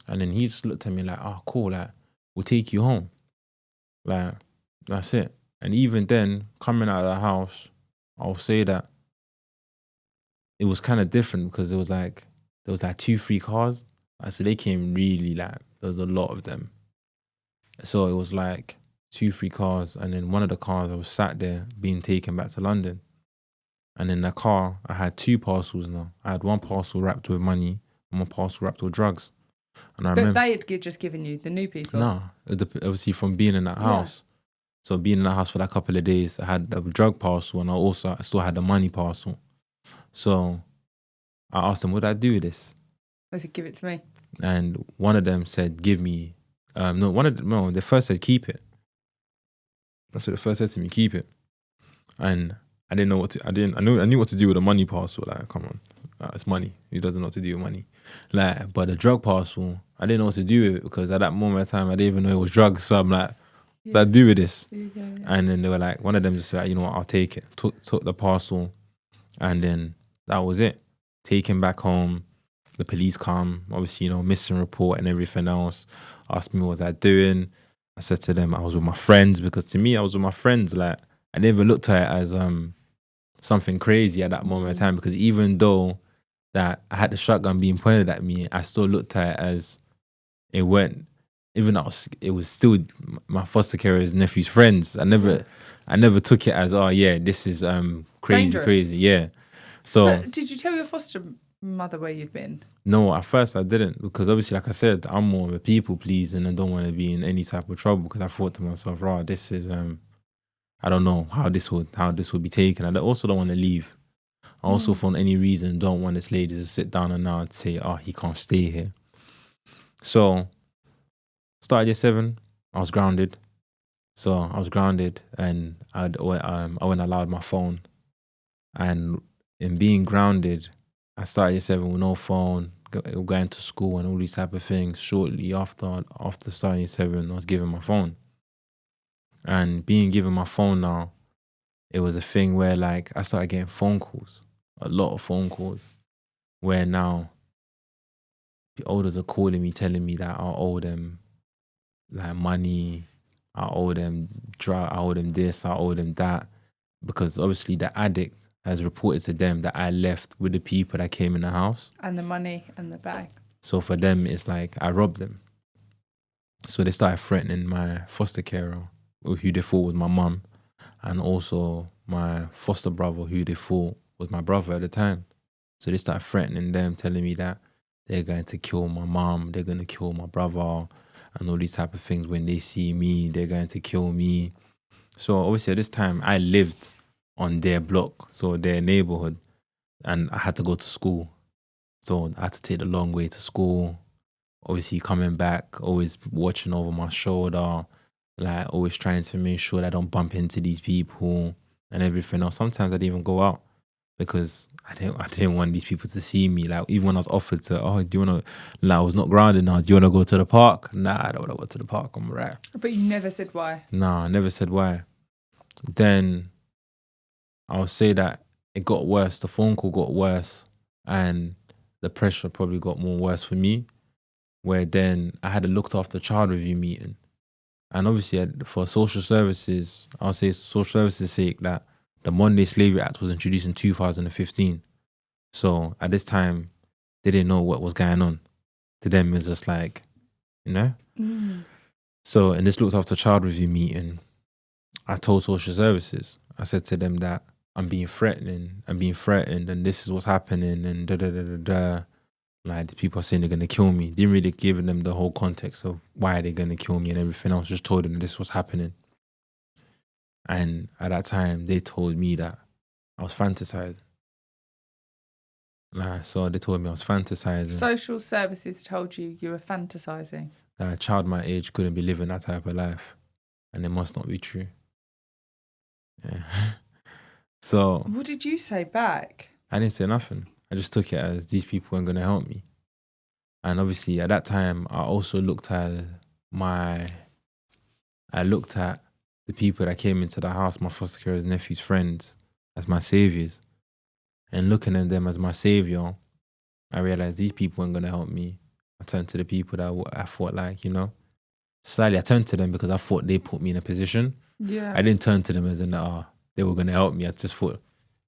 And then he just looked at me like, oh, cool, like, we'll take you home. Like, that's it. And even then, coming out of the house, I'll say that it was kind of different because there was like 2-3 cars. So they came really like, there was a lot of them. So it was like 2-3 cars. And then one of the cars, I was sat there being taken back to London. And in the car, I had 2 parcels now. I had one parcel wrapped with money and one parcel wrapped with drugs. And I remember, they had just given you, the new people? No, obviously from being in that house. So being in that house for that couple of days, I had the drug parcel and I still had the money parcel. So I asked them, would I do this? They said, give it to me. And one of them said, give me, they first said, keep it. That's what they first said to me, keep it. And I didn't know I knew what to do with the money parcel. Like, come on. It's money. He doesn't know what to do with money. Like, but the drug parcel, I didn't know what to do with it because at that moment in time, I didn't even know it was drugs. So I'm like, what do I do with this? And then they were like, one of them just said, you know what, I'll take it. Took the parcel, and then that was it. Taken back home. The police come, obviously, missing report and everything else. Asked me what was I doing. I said to them I was with my friends, because to me I was with my friends. Like, I never looked at it as something crazy at that moment in time, because even though that I had the shotgun being pointed at me, I still looked at it as it went. Even though it was still my foster carer's nephew's friends. I never took it as, oh yeah, this is crazy, Dangerous. crazy, yeah. So But did you tell your foster mother where you'd been? no, at first I didn't, because obviously, like I said, I'm more of a people pleaser and I don't want to be in any type of trouble, because I thought to myself, right, this is I don't know how this would be taken. I also don't want to leave. I also, for any reason, don't want this lady to sit down and now say, oh, he can't stay here. So, started year 7, I was grounded. So I was grounded, and I went allowed my phone. And in being grounded, I started year 7 with no phone, going to school and all these type of things. Shortly after starting year 7, I was given my phone. And being given my phone now, it was a thing where, like, I started getting phone calls, a lot of phone calls, where now the elders are calling me, telling me that I owe them like money, I owe them drug, I owe them this, I owe them that, because obviously the addict has reported to them that I left with the people that came in the house. And the money and the bag. So for them, it's like I robbed them. So they started threatening my foster carer, who they thought was my mum, and also my foster brother, who they thought was my brother at the time. So they started threatening them, telling me that they're going to kill my mum, they're going to kill my brother, and all these type of things. When they see me, they're going to kill me. So obviously at this time, I lived on their block, so their neighborhood, and I had to go to school. So I had to take the long way to school. Obviously coming back, always watching over my shoulder, like always trying to make sure that I don't bump into these people and everything else. Sometimes I didn't even go out because I didn't want these people to see me. Like, even when I was offered to, oh, do you want to, like, I was not grounded now, do you want to go to the park? Nah, I don't want to go to the park, I'm right. But you never said why? Nah, I never said why. Then I'll say that it got worse. The phone call got worse, and the pressure probably got more worse for me, where then I had a looked after child review meeting. And obviously for social services, I'll say social services' sake, that the Monday Slavery Act was introduced in 2015. So at this time, they didn't know what was going on. To them, it's just like, So in this looked after child review meeting, I told social services, I said to them that I'm being threatened, and this is what's happening, and da-da-da-da-da. Like, the people are saying they're going to kill me. Didn't really give them the whole context of why they're going to kill me and everything else. Just told them that this was happening. And at that time, they told me that I was fantasizing. So they told me I was fantasizing. Social services told you were fantasizing. That a child my age couldn't be living that type of life. And it must not be true. Yeah. So what did you say back? I didn't say nothing. I just took it as these people weren't going to help me. And obviously at that time, I also looked at the people that came into the house, my foster carer's nephew's friends, as my saviors. And looking at them as my savior, I realized these people weren't going to help me. I turned to the people that I thought, like, slightly I turned to them because I thought they put me in a position. Yeah. I didn't turn to them as in, they were going to help me. I just thought,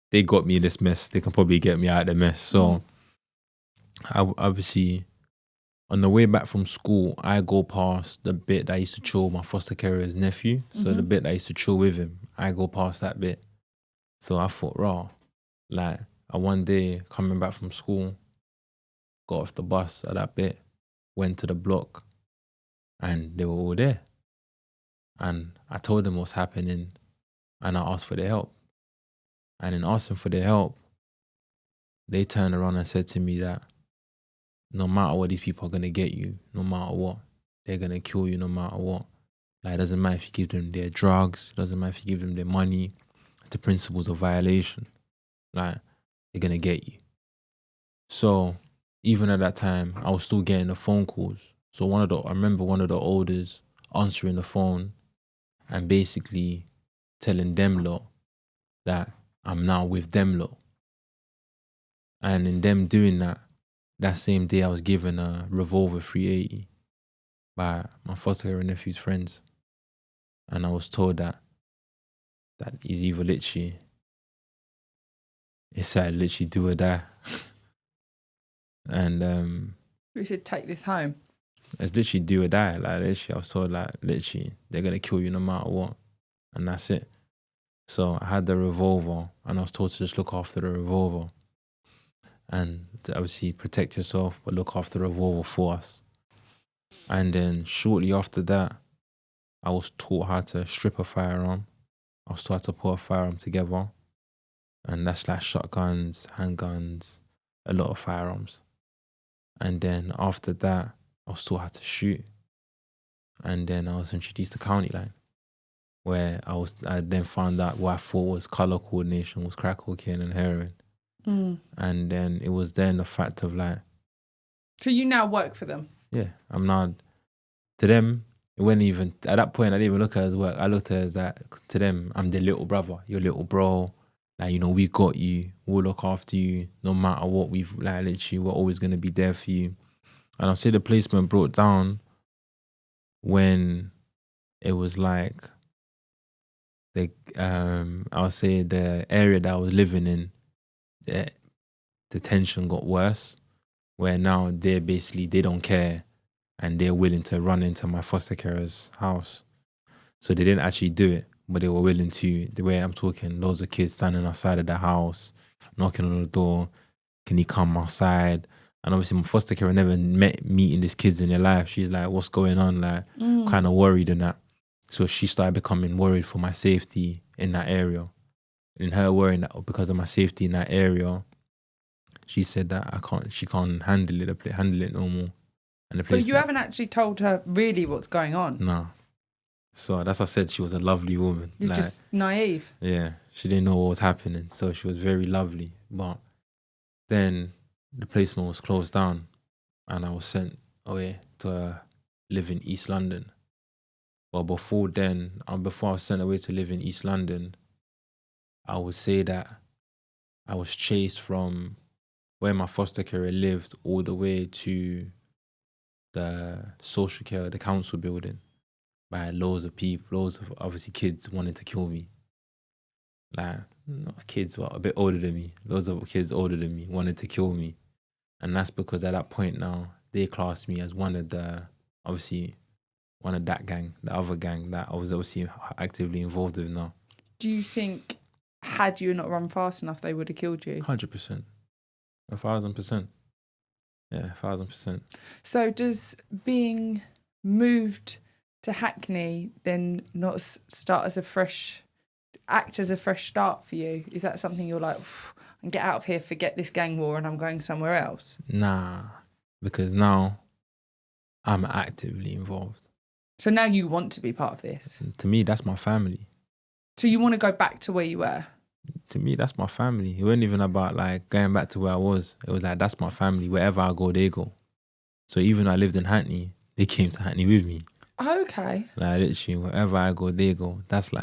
they got me in this mess, they can probably get me out of the mess. So I obviously, on the way back from school, I go past the bit that I used to chill with my foster carer's nephew. So the bit that I used to chill with him, I go past that bit. So I thought, like, one day coming back from school, got off the bus at that bit, went to the block, and they were all there. And I told them what's happening, and I asked for their help. And in asking for their help, they turned around and said to me that no matter what, these people are going to get you, no matter what. They're going to kill you no matter what. Like, it doesn't matter if you give them their drugs, it doesn't matter if you give them their money. It's the principles of violation. Like, they're going to get you. So even at that time, I was still getting the phone calls. So I remember one of the elders answering the phone and basically telling them lot that I'm now with them lot. And in them doing that, that same day I was given a revolver 380 by my foster care nephew's friends. And I was told that he's either literally, it's like literally do or die. And We should take this home. it's literally do or die. Like literally, I was told like literally they're gonna kill you no matter what. And that's it. So I had the revolver and I was told to just look after the revolver. And to obviously protect yourself, but look after the revolver for us. And then shortly after that, I was taught how to strip a firearm. I was taught how to put a firearm together. And that's like shotguns, handguns, a lot of firearms. And then after that, I was taught how to shoot. And then I was introduced to county line, where I then found out what I thought was colour coordination was crack cocaine and heroin. And then it was then the fact of like... So you now work for them? Yeah, I'm not... To them, it wasn't even... At that point, I didn't even look at it as work. I looked at it as that, to them, I'm their little brother, your little bro. Like, you know, we got you. We'll look after you. No matter what, like, literally, we're always going to be there for you. And I'll say the placement brought down when it was like... I'll say the area that I was living in, the tension got worse, where now they don't care and they're willing to run into my foster carer's house. So they didn't actually do it, but they were willing to. The way I'm talking, loads of kids standing outside of the house, knocking on the door, can he come outside? And obviously my foster carer never meeting these kids in their life. She's like, what's going on? Like, kind of worried and that. So she started becoming worried for my safety in that area. In her worrying that because of my safety in that area, she said that she can't handle it no more. And but you haven't actually told her really what's going on. No. So that's why I said she was a lovely woman. You're like, just naive. Yeah, she didn't know what was happening. So she was very lovely. But then the placement was closed down and I was sent away to live in East London. But before then, before I was sent away to live in East London, I would say that I was chased from where my foster carer lived all the way to the social care, the council building, by loads of people, loads of obviously kids wanting to kill me. Like, not kids, but a bit older than me. Loads of kids older than me wanted to kill me. And that's because at that point now, they classed me as one of that gang, the other gang that I was obviously actively involved with now. Do you think, had you not run fast enough, they would have killed you? 100%. 1,000%. Yeah, 1,000%. So does being moved to Hackney then not act as a fresh start for you? Is that something you're like, and get out of here, forget this gang war and I'm going somewhere else? Nah, because now I'm actively involved. So now you want to be part of this? To me, that's my family. So you want to go back to where you were? To me, that's my family. It wasn't even about like going back to where I was. It was like, that's my family. Wherever I go, they go. So even though I lived in Hackney, they came to Hackney with me. Okay. Like literally, wherever I go, they go. That's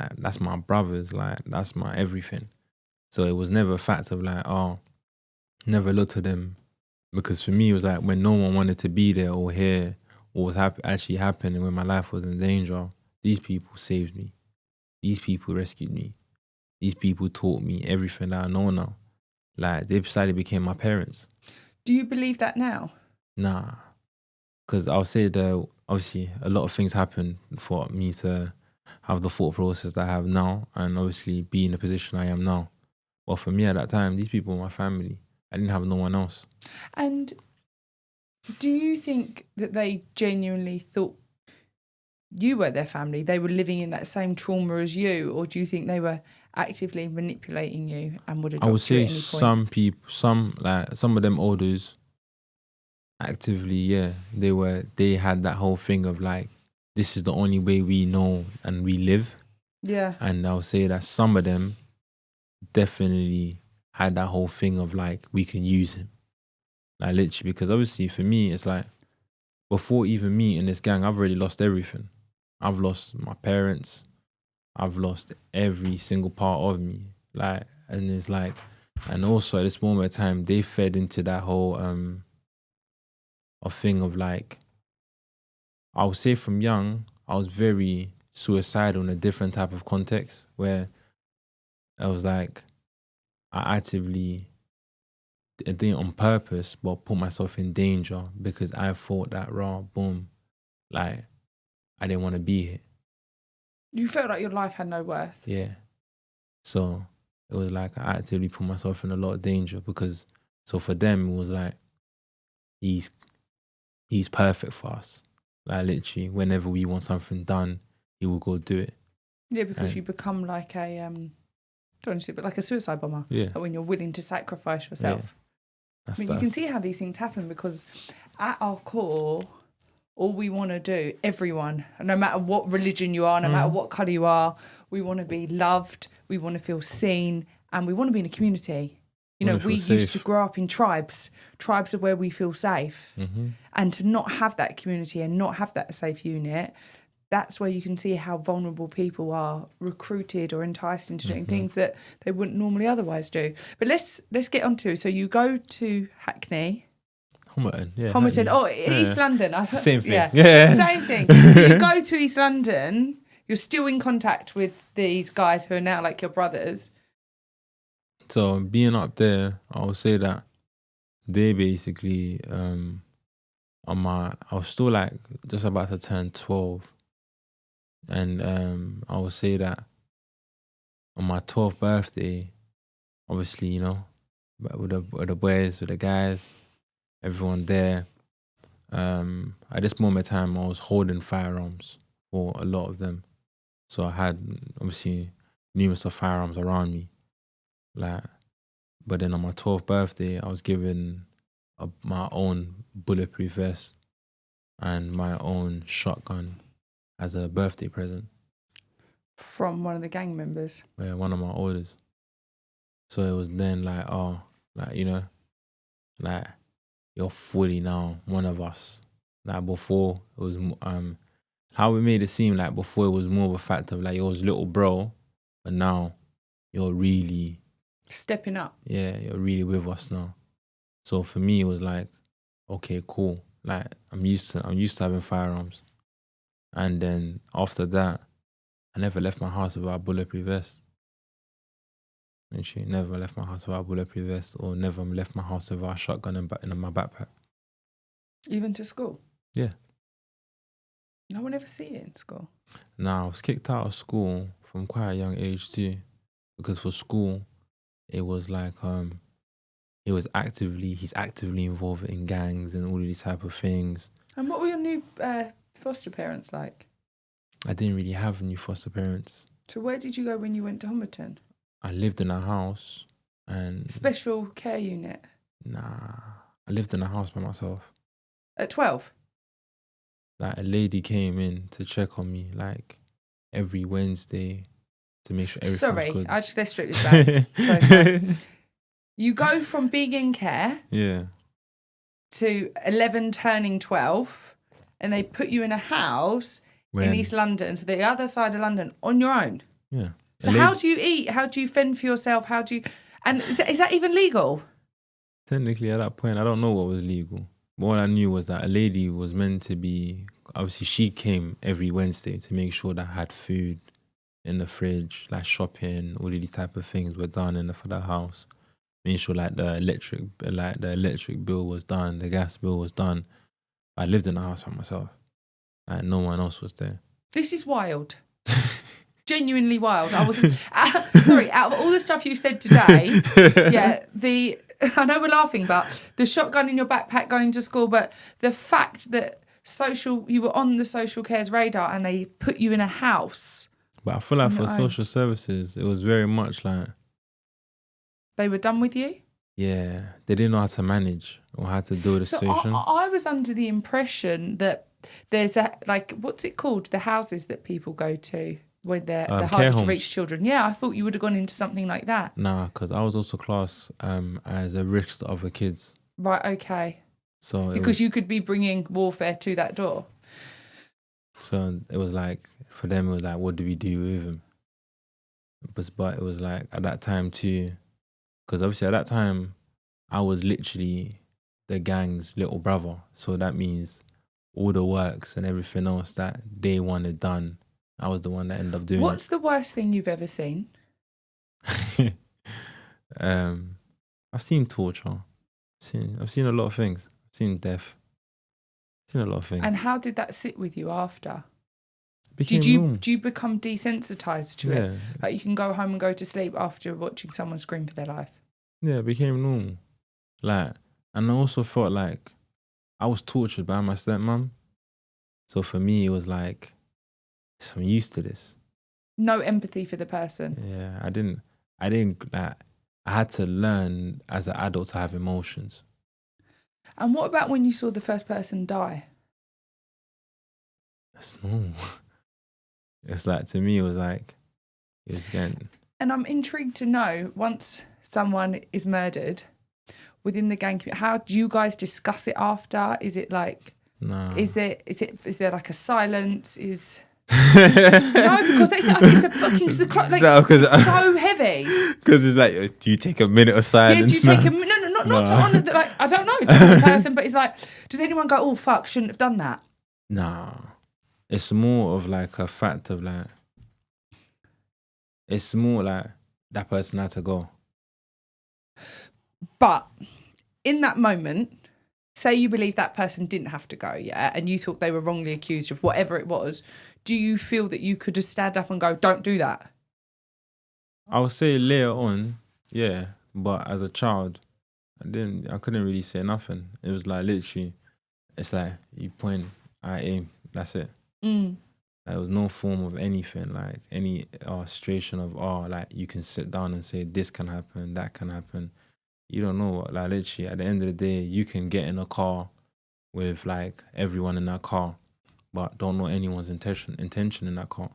my brothers. Like, that's my everything. So it was never a fact of like, oh, never looked at them. Because for me, it was like when no one wanted to be there or hear what was actually happening, when my life was in danger, these people saved me. These people rescued me. These people taught me everything that I know now. Like, they decided became my parents. Do you believe that now? Nah. Because I'll say that obviously a lot of things happened for me to have the thought process that I have now and obviously be in the position I am now. But for me at that time, these people were my family. I didn't have no one else. And do you think that they genuinely thought you were their family? They were living in that same trauma as you? Or do you think they were actively manipulating you and would have dropped you at any point? Some people, some of them elders, actively, yeah, they had that whole thing of like, this is the only way we know and we live. Yeah. And I'll say that some of them definitely had that whole thing of like, we can use him. Like literally, because obviously for me, it's like before even me in this gang, I've already lost everything. I've lost my parents. I've lost every single part of me. Like, and it's like, and also at this moment of time, they fed into that whole a thing of like, I would say from young, I was very suicidal in a different type of context where I was like, I actively did it on purpose, but put myself in danger because I thought that boom, like I didn't want to be here. You felt like your life had no worth. Yeah. So it was like I actively put myself in a lot of danger because, so for them, it was like, he's perfect for us. Like literally, whenever we want something done, he will go do it. Yeah, because you become like a, don't want to say, but like a suicide bomber. Yeah. Like when you're willing to sacrifice yourself. Yeah. You can see how these things happen because at our core, all we want to do, everyone, no matter what religion you are, no matter what colour you are, we want to be loved, we want to feel seen, and we want to be in a community. You know, we used to grow up in tribes. Tribes are where we feel safe. Mm-hmm. And to not have that community and not have that safe unit, that's where you can see how vulnerable people are recruited or enticed into doing things that they wouldn't normally otherwise do. But let's get on to, so you go to Hackney. Homerton, yeah. Homerton, East London. Same thing. Yeah. Same thing. You go to East London, you're still in contact with these guys who are now like your brothers. So being up there, I would say that they basically, I was still like just about to turn 12. And I would say that on my 12th birthday, obviously, you know, with the boys, with the guys, everyone there. At this moment in time, I was holding firearms for a lot of them. So I had obviously numerous of firearms around me. But then on my 12th birthday, I was given my own bulletproof vest and my own shotgun as a birthday present. From one of the gang members? Yeah, one of my orders. So it was then like, you know, like, you're fully now one of us. Like before, it was, how we made it seem like before it was more of a fact of like, it was little bro, but now you're really... stepping up. Yeah, you're really with us now. So for me, it was like, okay, cool. Like I'm used to having firearms. And then after that, I never left my house without a bulletproof vest. Literally, never left my house without a bulletproof vest, or never left my house without a shotgun in my backpack. Even to school? Yeah. No one ever see it in school? Nah, I was kicked out of school from quite a young age too, because for school, it was like he's actively involved in gangs and all of these type of things. And what were your new foster parents like? I didn't really have new foster parents. So where did you go when you went to Homerton? I lived in a house and... Special care unit? Nah, I lived in a house by myself. At 12? Like a lady came in to check on me like every Wednesday to make sure everything was good. Sorry, let's strip this back. You go from being in care to 11 turning 12, and they put you in a house in East London, so the other side of London, on your own. Yeah. So how do you eat? How do you fend for yourself? How do you... And is that even legal? Technically, at that point, I don't know what was legal. But all I knew was that a lady was meant to be... Obviously, she came every Wednesday to make sure that I had food in the fridge, like shopping, all of these type of things were done for the house. Making sure like the electric bill was done, the gas bill was done. I lived in the house by myself. Like no one else was there. This is wild. Genuinely wild. I wasn't... sorry, out of all the stuff you said today, I know we're laughing, but the shotgun in your backpack going to school, but the fact that you were on the social cares radar and they put you in a house. But I feel like for social services, it was very much like... They were done with you? Yeah, they didn't know how to manage or how to deal with the situation. I was under the impression that there's what's it called? The houses that people go to when they're hard to reach children. Yeah, I thought you would have gone into something like that. Nah, because I was also classed as a risk to other kids. Right, okay. So Because you could be bringing warfare to that door. So it was like, for them, it was like, what do we do with him? But it was like, at that time too, because obviously at that time, I was literally the gang's little brother. So that means all the works and everything else that they wanted done, I was the one that ended up doing What's the worst thing you've ever seen? it. I've seen torture. I've seen a lot of things. I've seen death. I've seen a lot of things. And how did that sit with you after? Became Do normal. you become desensitized to it? Yeah. Like you can go home and go to sleep after watching someone scream for their life? Yeah, it became normal. Like, and I also felt like I was tortured by my stepmom. So for me, it was like, I'm used to this. No empathy for the person. Yeah, I didn't, like, I had to learn as an adult to have emotions. And what about when you saw the first person die? That's normal. It's like, to me, it was like, it was getting... And I'm intrigued to know, once someone is murdered within the gang community, how do you guys discuss it after? Is it like, No. is there like a silence? No, because it's a fucking like, no, it's so heavy. Because it's like, do you take a minute of silence? Yeah, do you take a minute? Not to honour the, like, I don't know, to the person, but it's like, does anyone go, oh fuck, shouldn't have done that? Nah. It's more of like a fact of like, it's more like that person had to go. But in that moment, say you believe that person didn't have to go, yeah, and you thought they were wrongly accused of whatever it was, do you feel that you could just stand up and go, don't do that? I would say later on, yeah, but as a child, I couldn't really say nothing. It was like literally, it's like you point, I aim, that's it. There was no form of anything, like any illustration of, like you can sit down and say this can happen, that can happen. You don't know what, like literally at the end of the day, you can get in a car with like everyone in that car, but don't know anyone's intention in that car.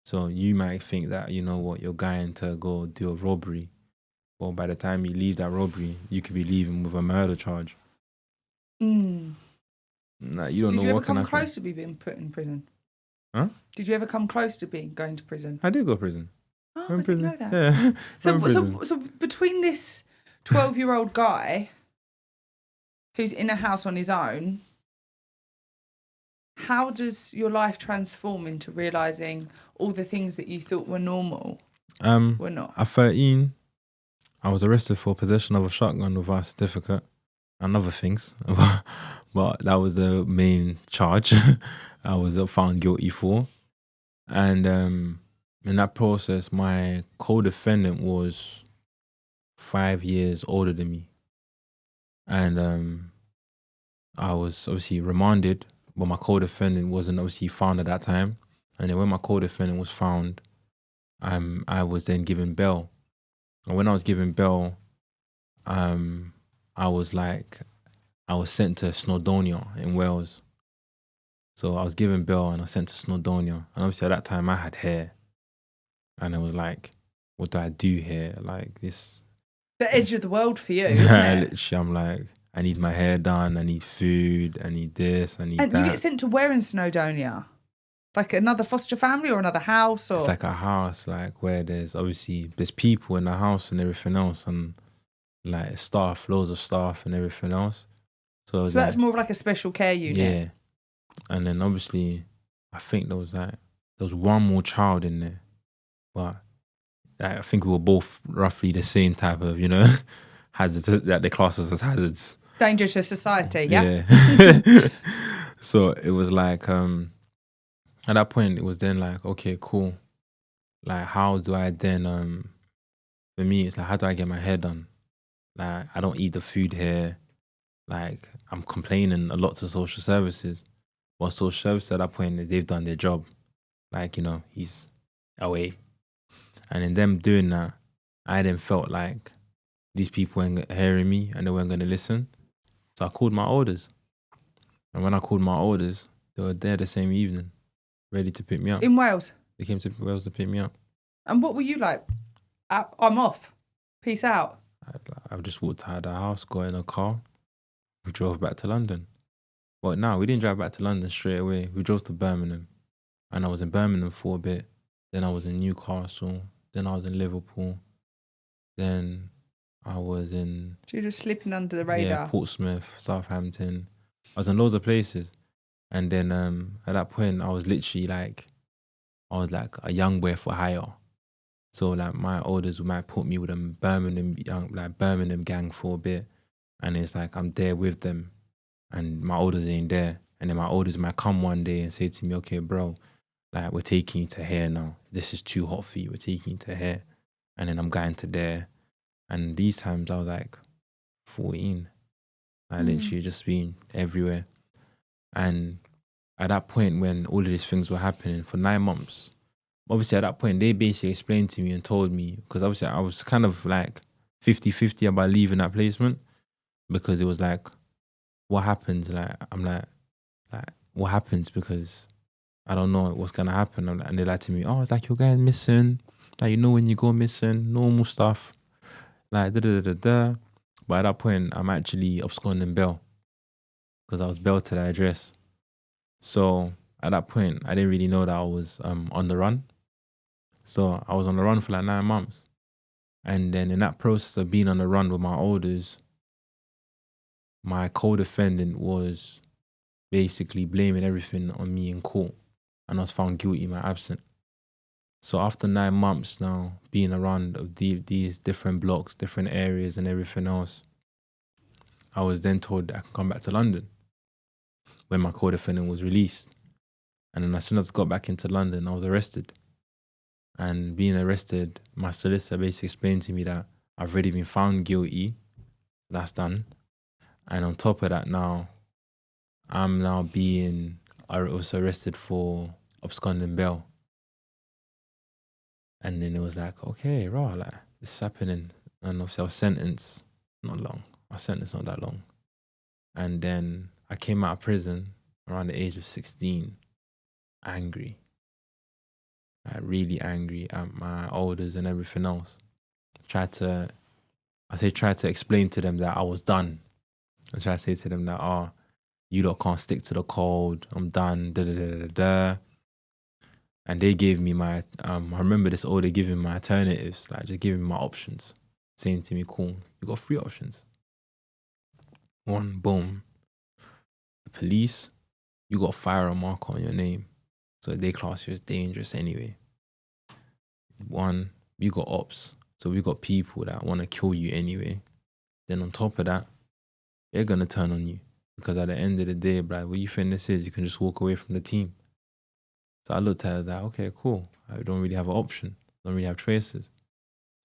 So you might think that, you know what, you're going to go do a robbery. Well, by the time you leave that robbery, you could be leaving with a murder charge. Nah, you don't Did know you what ever can come happen. close to being put in prison? Huh? Did you ever come close to going to prison? I did go to prison. Oh, I didn't know that. Yeah. So between this 12-year-old guy who's in a house on his own, how does your life transform into realising all the things that you thought were normal were not? At 13, I was arrested for possession of a shotgun without a certificate and other things. But that was the main charge I was found guilty for. And in that process, my co-defendant was 5 years older than me. And I was obviously remanded, but my co-defendant wasn't obviously found at that time. And then when my co-defendant was found, I was then given bail. And when I was given bail, I was sent to Snowdonia in Wales. So I was given bail and I was sent to Snowdonia. And obviously at that time I had hair. And it was like, what do I do here? Like this. The edge of the world for you, isn't it? Literally, I'm like, I need my hair done, I need food, I need this, I need And that. you get sent to where in Snowdonia? Like another foster family or another house? Or? It's like a house, like where there's people in the house and everything else, and like staff, loads of staff and everything else. So that's more of like a special care unit. Yeah. And then obviously, I think there was one more child in there, but I think we were both roughly the same type of, hazards that they class us as hazards. Dangerous to society, yeah? Yeah. So it was like, at that point, it was then like, okay, cool. Like, how do I then, for me, it's like, how do I get my hair done? Like, I don't eat the food here. Like, I'm complaining a lot to social services. But social services at that point, they've done their job. Like, he's away. And in them doing that, I then felt like these people weren't hearing me and they weren't going to listen. So I called my elders. And when I called my elders, they were there the same evening, ready to pick me up. In Wales? They came to Wales to pick me up. And what were you like? I'm off. Peace out. I just walked out of the house, got in a car, we drove back to London. But no, we didn't drive back to London straight away. We drove to Birmingham. And I was in Birmingham for a bit. Then I was in Newcastle. Then I was in Liverpool. Then I was in So you're just slipping under the radar. Portsmouth, Southampton. I was in loads of places. And then at that point, I was literally like a young boy for hire. So like my elders might put me with a Birmingham gang for a bit. And it's like I'm there with them and my elders ain't there. And then my elders might come one day and say to me, okay, bro, like we're taking you to here now. This is too hot for you. We're taking you to here. And then I'm going to there. And these times I was like 14. I literally just been everywhere. And at that point when all of these things were happening for 9 months, obviously at that point they basically explained to me and told me, because obviously I was kind of like 50-50 about leaving that placement, because it was like, what happens? Like, I'm like, what happens? Because I don't know what's going to happen. And they're like to me, oh, it's like you're going missing. Like, you know, when you go missing, normal stuff. Like, da-da-da-da-da. But at that point, I'm actually absconding bail because I was bailed to that address. So at that point, I didn't really know that I was on the run. So I was on the run for like 9 months. And then in that process of being on the run with my elders, my co-defendant was basically blaming everything on me in court. And I was found guilty in my absence. So after 9 months now, being around these different blocks, different areas and everything else, I was then told that I can come back to London when my co-defendant was released. And then as soon as I got back into London, I was arrested. And being arrested, my solicitor basically explained to me that I've already been found guilty. That's done. And on top of that now, I'm now being also arrested for absconding bail. And then it was like, okay, raw, like, this is happening. And obviously I was sentenced not long. I was sentenced not that long. And then I came out of prison around the age of 16, angry. Like really angry at my elders and everything else. Tried to explain to them that I was done. I tried to say to them that, you lot can't stick to the code. I'm done, da-da-da-da-da. And they gave me my, I remember this older giving my alternatives, like just giving me my options, saying to me, cool, you got 3 options. 1, boom, the police, you got a firearm marker on your name. So they class you as dangerous anyway. 1, you got ops. So we got people that want to kill you anyway. Then on top of that, they're going to turn on you. Because at the end of the day, bro, what you think this is, you can just walk away from the team. So I looked at it, I was like, okay, cool. I don't really have an option. Don't really have choices.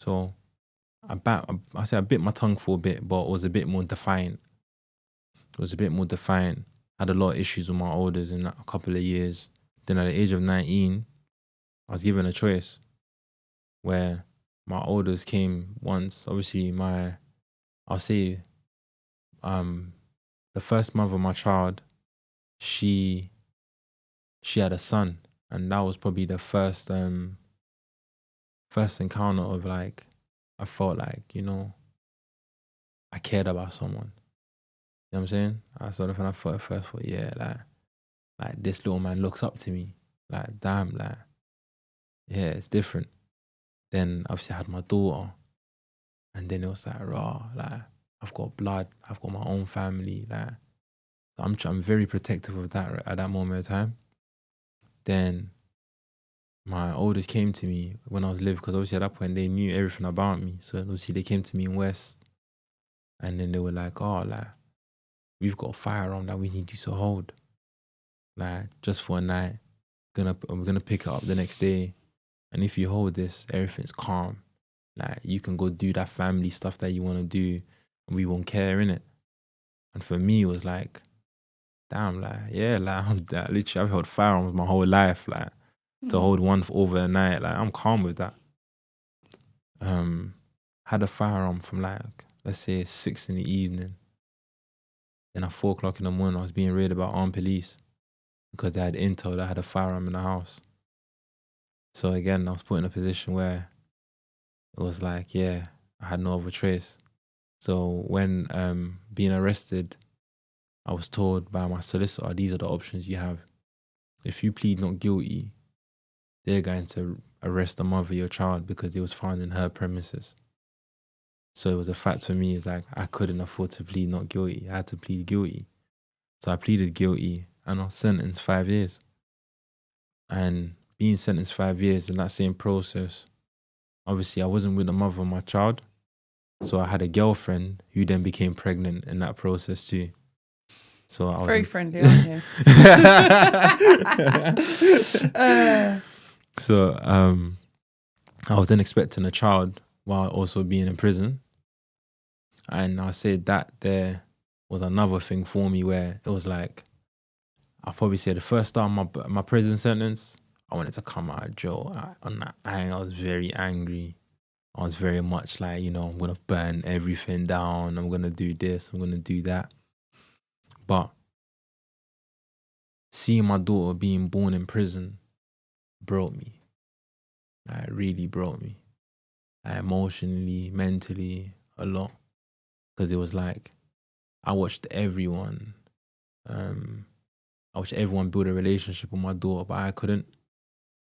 So I bit my tongue for a bit, but it was a bit more defiant. Had a lot of issues with my elders in a couple of years. Then at the age of 19, I was given a choice where my elders came once. Obviously, the first mother of my child, she had a son. And that was probably the first encounter of like, I felt like, you know, I cared about someone. You know what I'm saying? I sort of, when I thought yeah, like this little man looks up to me. Like, damn, like, yeah, it's different. Then obviously I had my daughter. And then it was like, raw, like, I've got blood, I've got my own family. Like, I'm very protective of that at that moment of time. Then my elders came to me when I was living, because obviously at that point they knew everything about me. So obviously they came to me in West, and then they were like, oh, like, we've got a firearm that we need you to hold. Like, just for a night. We're gonna pick it up the next day. And if you hold this, everything's calm. Like, you can go do that family stuff that you want to do, and we won't care, innit? And for me, it was like, damn, like, yeah, like, literally, I've held firearms my whole life, like, to hold one for over a night, like, I'm calm with that. Had a firearm from like, let's say 6 in the evening. Then at 4 o'clock in the morning, I was being raided by armed police because they had intel that I had a firearm in the house. So again, I was put in a position where it was like, yeah, I had no other choice. So when being arrested, I was told by my solicitor, these are the options you have. If you plead not guilty, they're going to arrest the mother of your child because it was found in her premises. So it was a fact for me, it's like I couldn't afford to plead not guilty. I had to plead guilty. So I pleaded guilty and I was sentenced 5 years. And being sentenced 5 years in that same process, obviously I wasn't with the mother of my child. So I had a girlfriend who then became pregnant in that process too. So I was Very friendly, aren't you? So I was then expecting a child while also being in prison. And I said that there was another thing for me where it was like, I'll probably say the first time my prison sentence, I wanted to come out of jail. I was very angry. I was very much like, I'm going to burn everything down. I'm going to do this. I'm going to do that. But seeing my daughter being born in prison broke me. Like, it really broke me. Like, emotionally, mentally, a lot. Because it was like, I watched everyone build a relationship with my daughter, but I couldn't.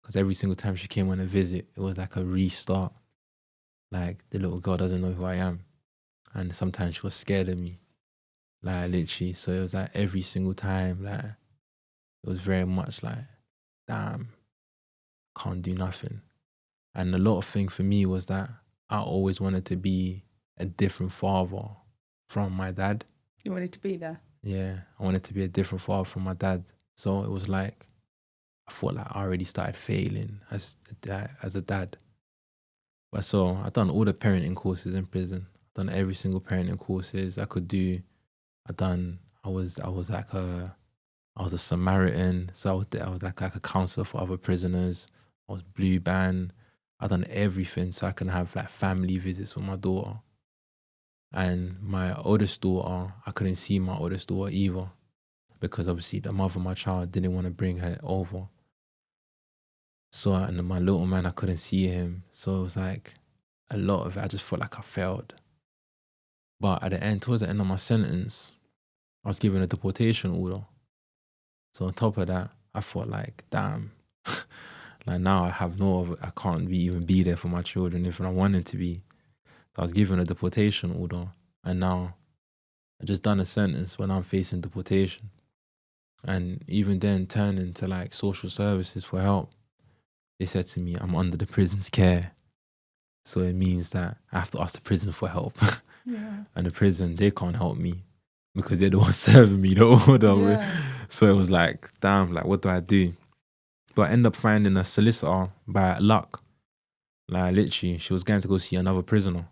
Because every single time she came on a visit, it was like a restart. Like, the little girl doesn't know who I am. And sometimes she was scared of me. Like, literally. So it was like every single time, like, it was very much like, damn, can't do nothing. And a lot of thing for me was that I always wanted to be a different father from my dad. You wanted to be there? Yeah, I wanted to be a different father from my dad. So it was like, I thought like I already started failing as a dad. But so I've done all the parenting courses in prison. I've done every single parenting courses I could do. I was a Samaritan. So I was like a counselor for other prisoners. I was blue band. I've done everything so I can have like family visits with my daughter. And my oldest daughter, I couldn't see my oldest daughter either because obviously the mother of my child didn't want to bring her over. So, and my little man, I couldn't see him. So it was like a lot of it. I just felt like I failed. But at the end, towards the end of my sentence, I was given a deportation order. So on top of that, I thought like, damn, like now I can't even be there for my children if I wanted to be. So I was given a deportation order, and now I just done a sentence when I'm facing deportation. And even then, turning to like social services for help, they said to me, I'm under the prison's care. So it means that I have to ask the prison for help. Yeah. And the prison, they can't help me because they're the ones serving me the order. Yeah. So it was like, damn, like what do I do? But I ended up finding a solicitor by luck. Like literally, she was going to go see another prisoner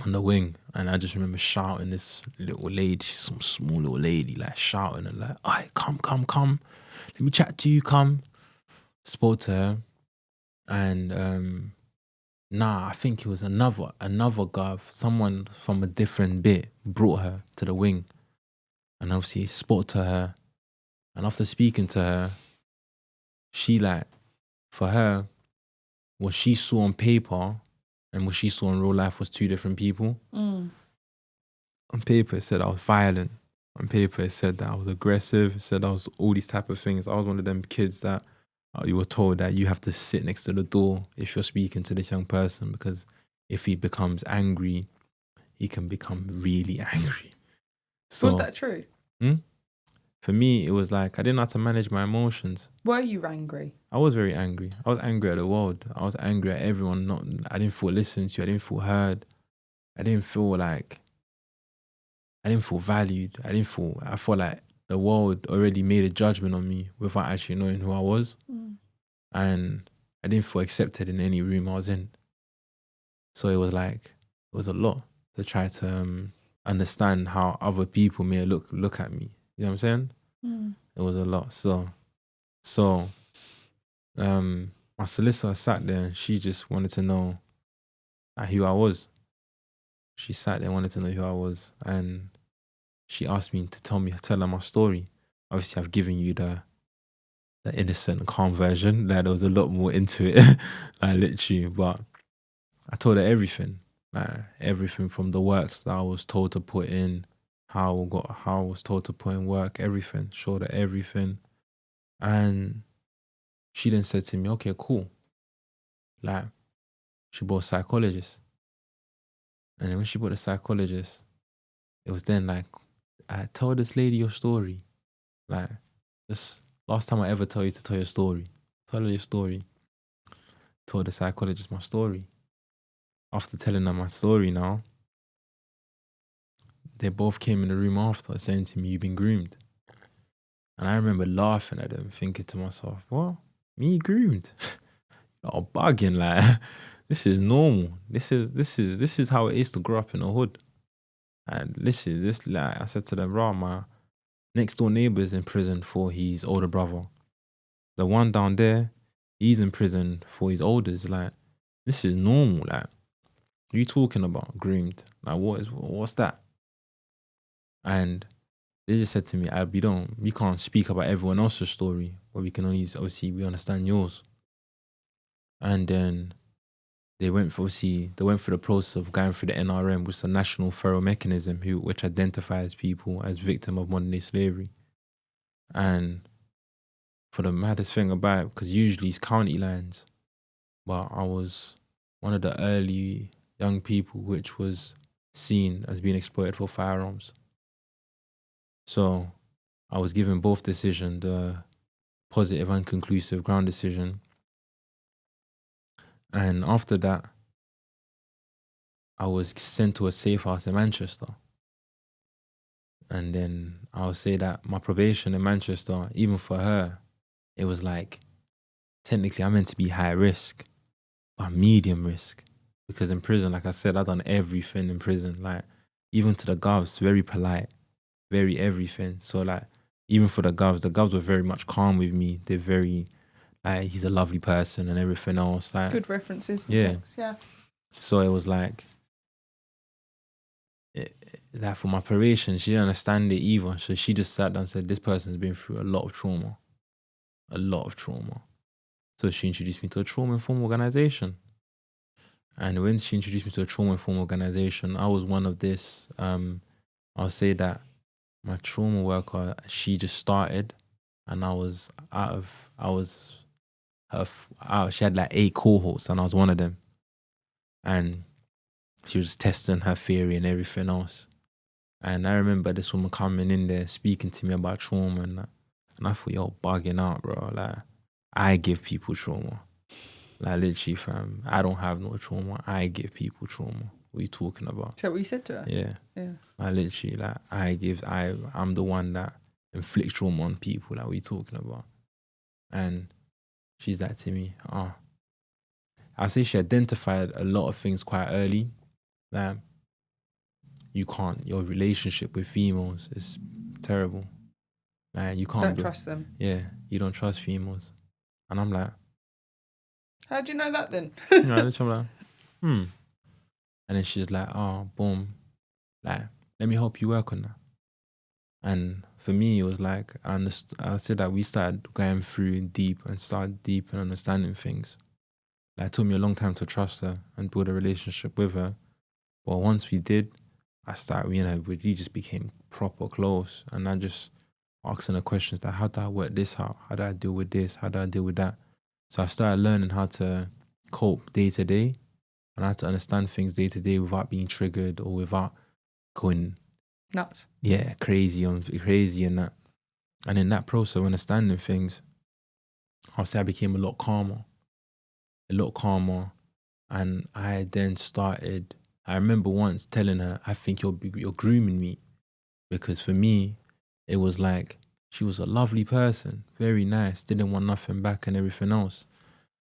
on the wing, and I just remember shouting this little lady, she's some small little lady, like shouting and like, "Aye, come, let me chat to you, come." Spoke to her, and I think it was another guy, someone from a different bit brought her to the wing, and obviously spoke to her, and after speaking to her, she like, for her, what she saw on paper and what she saw in real life was two different people. Mm. On paper, it said I was violent. On paper, it said that I was aggressive. It said I was all these type of things. I was one of them kids that you were told that you have to sit next to the door if you're speaking to this young person, because if he becomes angry, he can become really angry. So, was that true? For me, it was like I didn't know how to manage my emotions. Were you angry? I was very angry. I was angry at the world. I was angry at everyone. I didn't feel listened to. I didn't feel heard. I didn't feel valued. I felt like the world already made a judgment on me without actually knowing who I was. Mm. And I didn't feel accepted in any room I was in. So it was a lot to try to understand how other people may look at me. You know what I'm saying? Mm. It was a lot. So my solicitor sat there and she just wanted to know who I was. She sat there and wanted to know who I was, and she asked me to tell her my story. Obviously, I've given you the innocent and calm version. Like, there was a lot more into it, like literally. But I told her everything, like everything from the works that I was told to put in, how I was told to put in work, everything, showed her everything. And she then said to me, okay, cool. Like, she brought a psychologist. And then when she brought a psychologist, it was then like, tell this lady your story. Like, this last time I ever tell you to tell your story. Tell her your story. Told the psychologist my story. After telling her my story now, they both came in the room after saying to me, you've been groomed. And I remember laughing at them, thinking to myself, what? Me groomed? You're bugging, like, this is normal. This is how it is to grow up in a hood. And this like I said to them, bro, my next door neighbour is in prison for his older brother. The one down there, he's in prison for his olders. Like, this is normal. Like, what are you talking about? Groomed. Like, what's that? And they just said to me, we can't speak about everyone else's story, but we can only, obviously, we understand yours. And then they went through the process of going through the NRM, which is the National Referral Mechanism, which identifies people as victims of modern day slavery. And for the maddest thing about it, because usually it's county lines, but I was one of the early young people which was seen as being exploited for firearms. So I was given both decisions, the positive and conclusive ground decision. And after that, I was sent to a safe house in Manchester. And then I'll say that my probation in Manchester, even for her, it was like, technically I'm meant to be high risk, but medium risk. Because in prison, like I said, I've done everything in prison. Like, even to the govs, very polite, very everything. So like, even for the govs were very much calm with me. They're very, like, he's a lovely person and everything else. Like, Good references. Yeah. Things. Yeah. So it was like, that for my probation, she didn't understand it either. So she just sat down and said, this person's been through a lot of trauma. A lot of trauma. So she introduced me to a trauma-informed organization. And when she introduced me to a trauma-informed organization, I was one of this, I'll say that my trauma worker, she just started and she had like 8 cohorts and I was one of them. And she was testing her theory and everything else. And I remember this woman coming in there speaking to me about trauma and that. And I thought, yo, bugging out, bro. Like, I give people trauma. Like, literally, fam, I don't have no trauma. I give people trauma. What are you talking about? Is that what you said to her? Yeah. Yeah. Like, literally, like, I'm the one that inflicts trauma on people. Like, what are you talking about? And she's like to me, I'll say she identified a lot of things quite early. Like, your relationship with females is terrible. Like, you can't. Don't trust them. Yeah, you don't trust females. And I'm like, how do you know that then? I'm like, And then she's like, boom. Like, let me help you work on that. And for me, it was like, I said that we started going through deep and understanding things. Like, it took me a long time to trust her and build a relationship with her. But once we did, we just became proper close. And I just asking her questions like, how do I work this out? How do I deal with this? How do I deal with that? So I started learning how to cope day to day and how to understand things day to day without being triggered or without going nuts. Yeah, crazy and that. And in that process of understanding things, I'll say I became a lot calmer. And I then started, I remember once telling her, I think you're grooming me. Because for me, it was like, she was a lovely person, very nice, didn't want nothing back and everything else.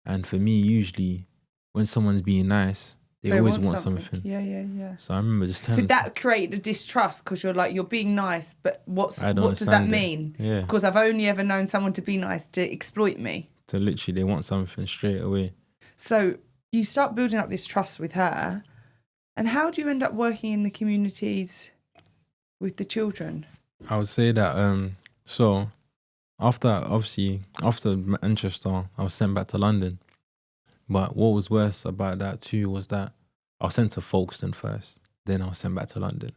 And for me, usually, when someone's being nice, they always want something. Yeah. So I remember just telling Could that create a distrust? Because you're being nice, but what does that mean? Yeah. Because I've only ever known someone to be nice to exploit me. So literally, they want something straight away. So you start building up this trust with her. And how do you end up working in the communities with the children? I would say that, so after Manchester, I was sent back to London. But what was worse about that too was that I was sent to Folkestone first. Then I was sent back to London.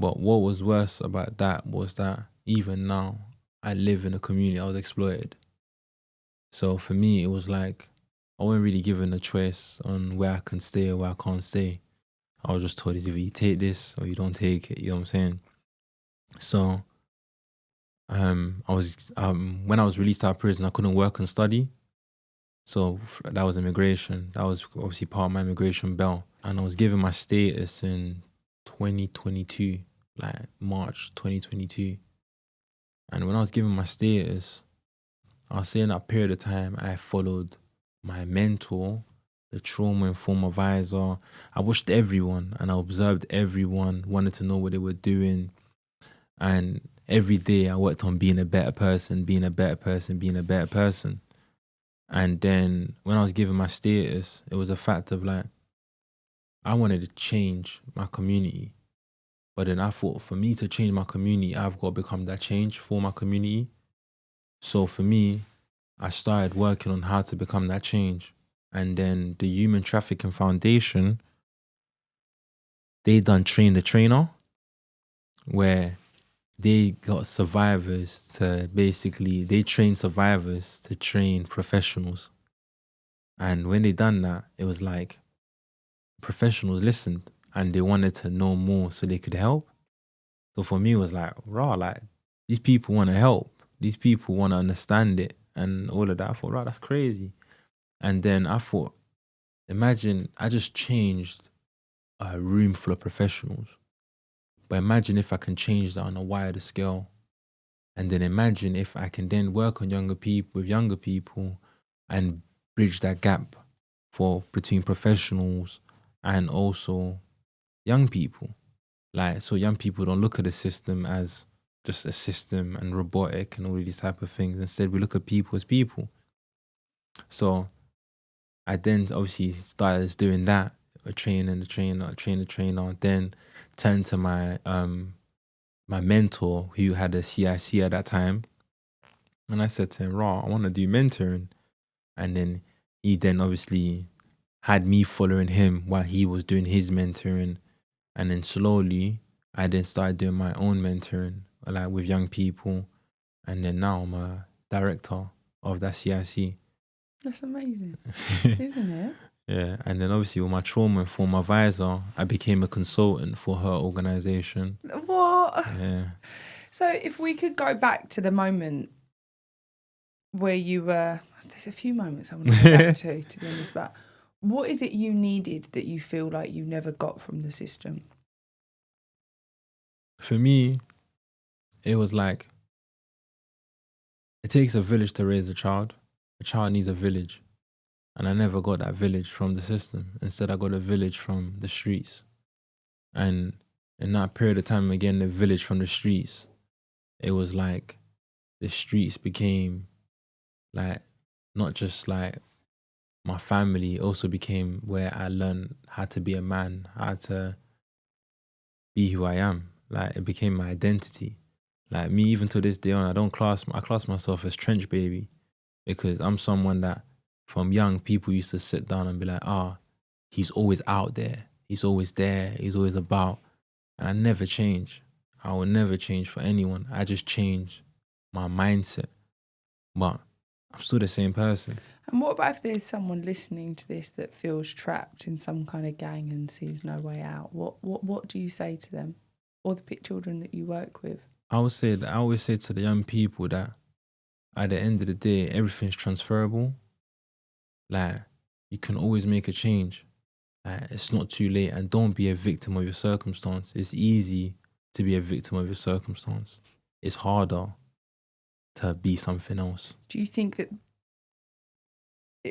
But what was worse about that was that even now, I live in a community I was exploited. So for me, it was like, I wasn't really given a choice on where I can stay or where I can't stay. I was just told, is either you take this or you don't take it, you know what I'm saying? So when I was released out of prison, I couldn't work and study. So that was immigration. That was obviously part of my immigration bail. And I was given my status in 2022, like March 2022. And when I was given my status, I was saying that period of time I followed my mentor, the trauma-informed advisor. I watched everyone and I observed everyone, wanted to know what they were doing. And every day I worked on being a better person, being a better person, being a better person. And then when I was given my status, it was a fact of like, I wanted to change my community. But then I thought, for me to change my community, I've got to become that change for my community. So for me, I started working on how to become that change. And then the Human Trafficking Foundation, they done Train the Trainer, where they got survivors to they train survivors to train professionals. And when they done that, it was like professionals listened and they wanted to know more so they could help. So for me, it was like, raw, like these people want to help. These people want to understand it and all of that. I thought, raw, that's crazy. And then I thought, imagine I just changed a room full of professionals. But imagine if I can change that on a wider scale. And then imagine if I can then work on with younger people and bridge that gap between professionals and also young people. Like, so young people don't look at the system as just a system and robotic and all of these type of things. Instead, we look at people as people. So I then obviously started doing that, train the trainer, then turned to my my mentor who had a CIC at that time. And I said to him, I want to do mentoring. And then he then obviously had me following him while he was doing his mentoring. And then slowly, I then started doing my own mentoring, like with young people. And then now I'm a director of that CIC. That's amazing, isn't it? Yeah. And then obviously with my trauma-informed advisor, I became a consultant for her organization. What? Yeah. So if we could go back to the moment where you were, there's a few moments I want to go back to be honest, but what is it you needed that you feel like you never got from the system? For me, it was like, it takes a village to raise a child. A child needs a village. And I never got that village from the system. Instead, I got a village from the streets. And in that period of time, again, the village from the streets, it was like the streets became like, not just like my family, it also became where I learned how to be a man, how to be who I am. Like, it became my identity. Like, me, even to this day on, I class myself as trench baby, because I'm someone that from young, people used to sit down and be like, he's always out there. He's always there. He's always about. And I never change. I will never change for anyone. I just change my mindset. But I'm still the same person. And what about if there's someone listening to this that feels trapped in some kind of gang and sees no way out? What do you say to them? Or the children that you work with? I always say to the young people that at the end of the day, everything's transferable. Like, you can always make a change. It's not too late, and don't be a victim of your circumstance. It's easy to be a victim of your circumstance. It's harder to be something else. Do you think that,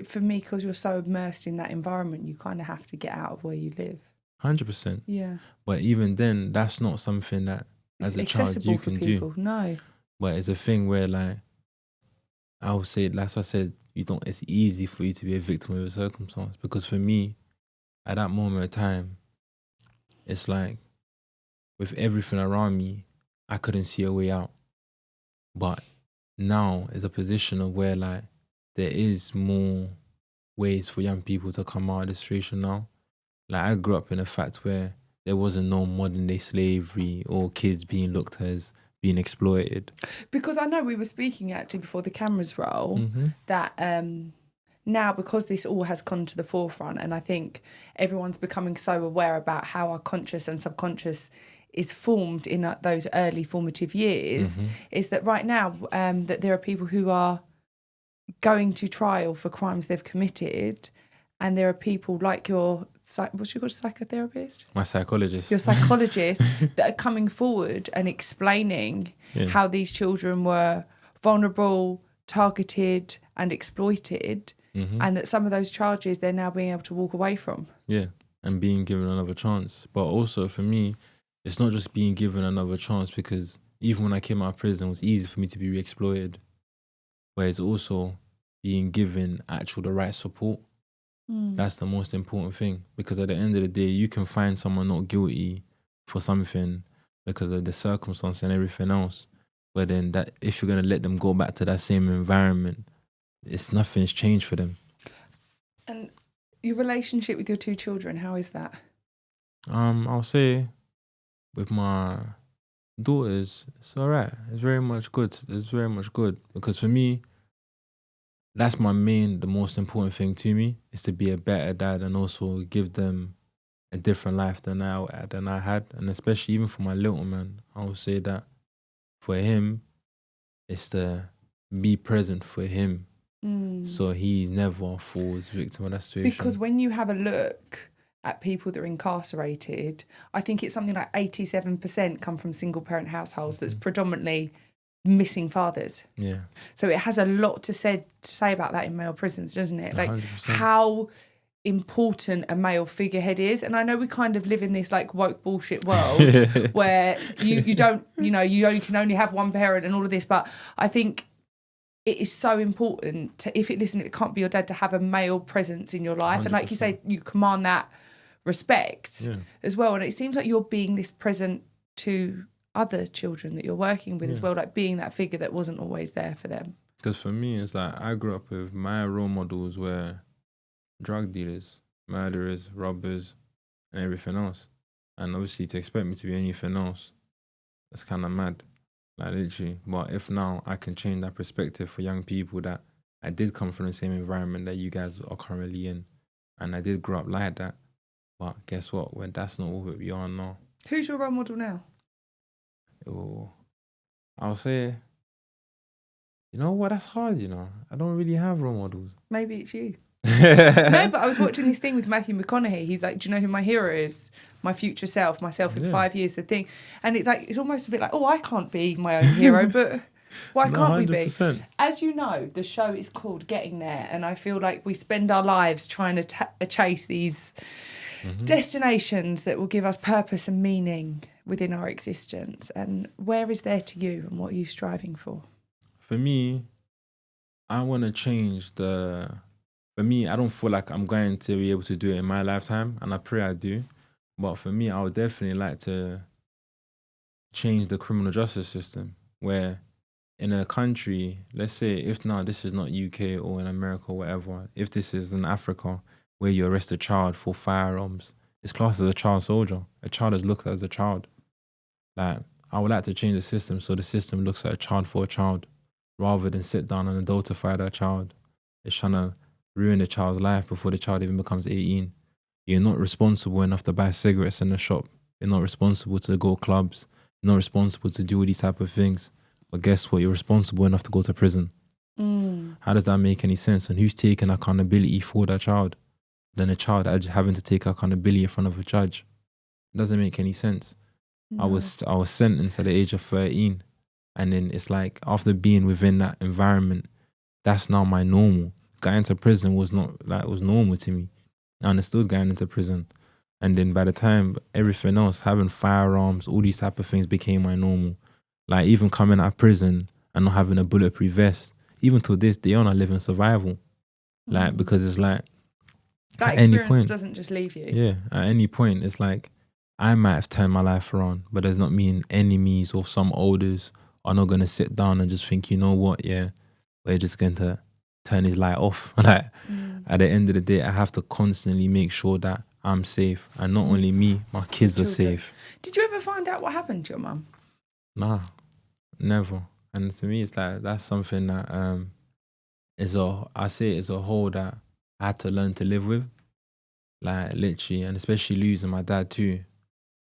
for me, because you're so immersed in that environment, you kind of have to get out of where you live? 100%. Yeah. But even then, that's not something that as a child you can do. No. But it's a thing where, like, I would say, that's what I said, it's easy for you to be a victim of your circumstance. Because for me, at that moment of time, it's like, with everything around me, I couldn't see a way out. But now is a position of where, like, there is more ways for young people to come out of the situation now. Like, I grew up in a fact where there wasn't no modern day slavery or kids being looked as being exploited. Because I know we were speaking actually before the cameras roll that now, because this all has come to the forefront, and I think everyone's becoming so aware about how our conscious and subconscious is formed in those early formative years, is that right now that there are people who are going to trial for crimes they've committed, and there are people like your what's your psychotherapist? My psychologist. Your psychologist that are coming forward and explaining how these children were vulnerable, targeted and exploited, and that some of those charges they're now being able to walk away from. Yeah, and being given another chance. But also for me, it's not just being given another chance, because even when I came out of prison, it was easy for me to be re-exploited. But it's also being given the right support. That's the most important thing, because at the end of the day, you can find someone not guilty for something because of the circumstance and everything else. But then that if you're going to let them go back to that same environment, nothing's changed for them. And your relationship with your two children, how is that? I'll say with my daughters, it's all right. It's very much good. Because for me, that's the most important thing to me, is to be a better dad and also give them a different life than I had. And especially even for my little man, I would say that for him, it's to be present for him. So he never falls victim of that situation. Because when you have a look at people that are incarcerated, I think it's something like 87% come from single parent households that's predominantly missing fathers. Yeah. So it has a lot to say about that in male prisons, doesn't it? Like 100%. how important a male figurehead is. And I know we kind of live in this like woke bullshit world where you don't, you can only have one parent and all of this, but I think it is so important to, if it can't be your dad, to have a male presence in your life. 100%. And like you say, you command that respect as well. And it seems like you're being this present to other children that you're working with as well, like being that figure that wasn't always there for them. Because for me, it's like I grew up with my role models were drug dealers, murderers, robbers, and everything else. And obviously to expect me to be anything else, that's kind of mad. Like literally. But if now I can change that perspective for young people, that I did come from the same environment that you guys are currently in, and I did grow up like that. But guess what? When that's not all that we are now. Who's your role model now? Oh, I'll say, you know what? That's hard. I don't really have role models. Maybe it's you. No, but I was watching this thing with Matthew McConaughey. He's like, do you know who my hero is? My future self, myself in 5 years, the thing. And it's like, it's almost a bit like, oh, I can't be my own hero, but why can't we be? As you know, the show is called Getting There, and I feel like we spend our lives trying to chase these destinations that will give us purpose and meaning within our existence. And where is there to you, and what are you striving for? For me, I want to change For me, I don't feel like I'm going to be able to do it in my lifetime, and I pray I do. But for me, I would definitely like to change the criminal justice system, where in a country, let's say if now this is not UK or in America or whatever, if this is in Africa where you arrest a child for firearms, it's classed as a child soldier. A child is looked at as a child. Like, I would like to change the system so the system looks at a child for a child, rather than sit down and adultify that child. It's trying to ruin the child's life before the child even becomes 18. You're not responsible enough to buy cigarettes in the shop. You're not responsible to go clubs. You're not responsible to do all these type of things. But guess what? You're responsible enough to go to prison. How does that make any sense? And who's taking accountability for that child? Then a child having to take accountability in front of a judge. It doesn't make any sense. No. I was sentenced at the age of 13. And then it's like, after being within that environment, that's now my normal. Going to prison was normal to me. I understood going into prison. And then by the time everything else, having firearms, all these type of things became my normal. Like even coming out of prison and not having a bulletproof vest, even to this day on, I live in survival. Like, because it's like, that experience doesn't just leave you. Yeah, at any point, it's like, I might have turned my life around, but does not mean enemies or some elders are not going to sit down and just think, you know what, yeah, we're just going to turn his light off. Like, at the end of the day, I have to constantly make sure that I'm safe. And not only me, my kids are Children. safe. Did you ever find out what happened to your mum? Nah, never. And to me, it's like, that's something that I say it's a hole that I had to learn to live with. Like, literally, and especially losing my dad too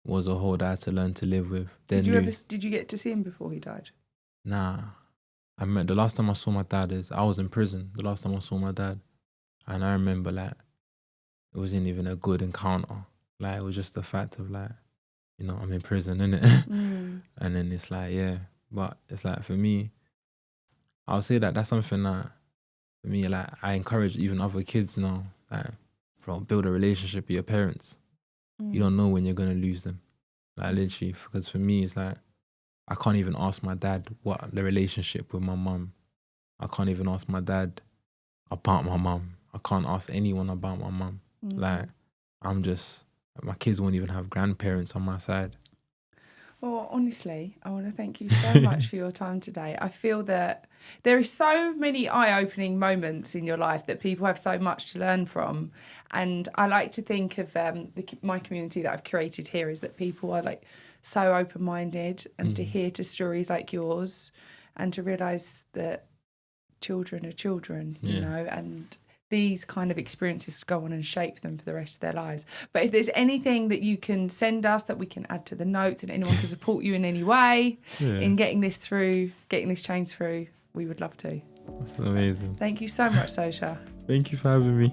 was a hole that I had to learn to live with. Did you get to see him before he died? Nah. The last time I saw my dad I was in prison. The last time I saw my dad. And I remember, like, it wasn't even a good encounter. Like, it was just the fact of, like, you know, I'm in prison, innit? And then it's like, yeah. But it's like, for me, I'll say that that's something that, for me, like, I encourage even other kids now, like, bro, build a relationship with your parents. You don't know when you're going to lose them. Like, literally, because for me, it's like, I can't even ask my dad what the relationship with my mum. I can't even ask my dad about my mum. I can't ask anyone about my mum. Like, my kids won't even have grandparents on my side. Well, honestly, I want to thank you so much for your time today. I feel that there are so many eye-opening moments in your life that people have so much to learn from. And I like to think of my community that I've created here is that people are like so open-minded, and to hear to stories like yours and to realise that children are children, you know, and these kind of experiences go on and shape them for the rest of their lives. But if there's anything that you can send us that we can add to the notes and anyone can support you in any way in getting this change through, we would love to. That's amazing. Thank you so much, Sosa. Thank you for having me.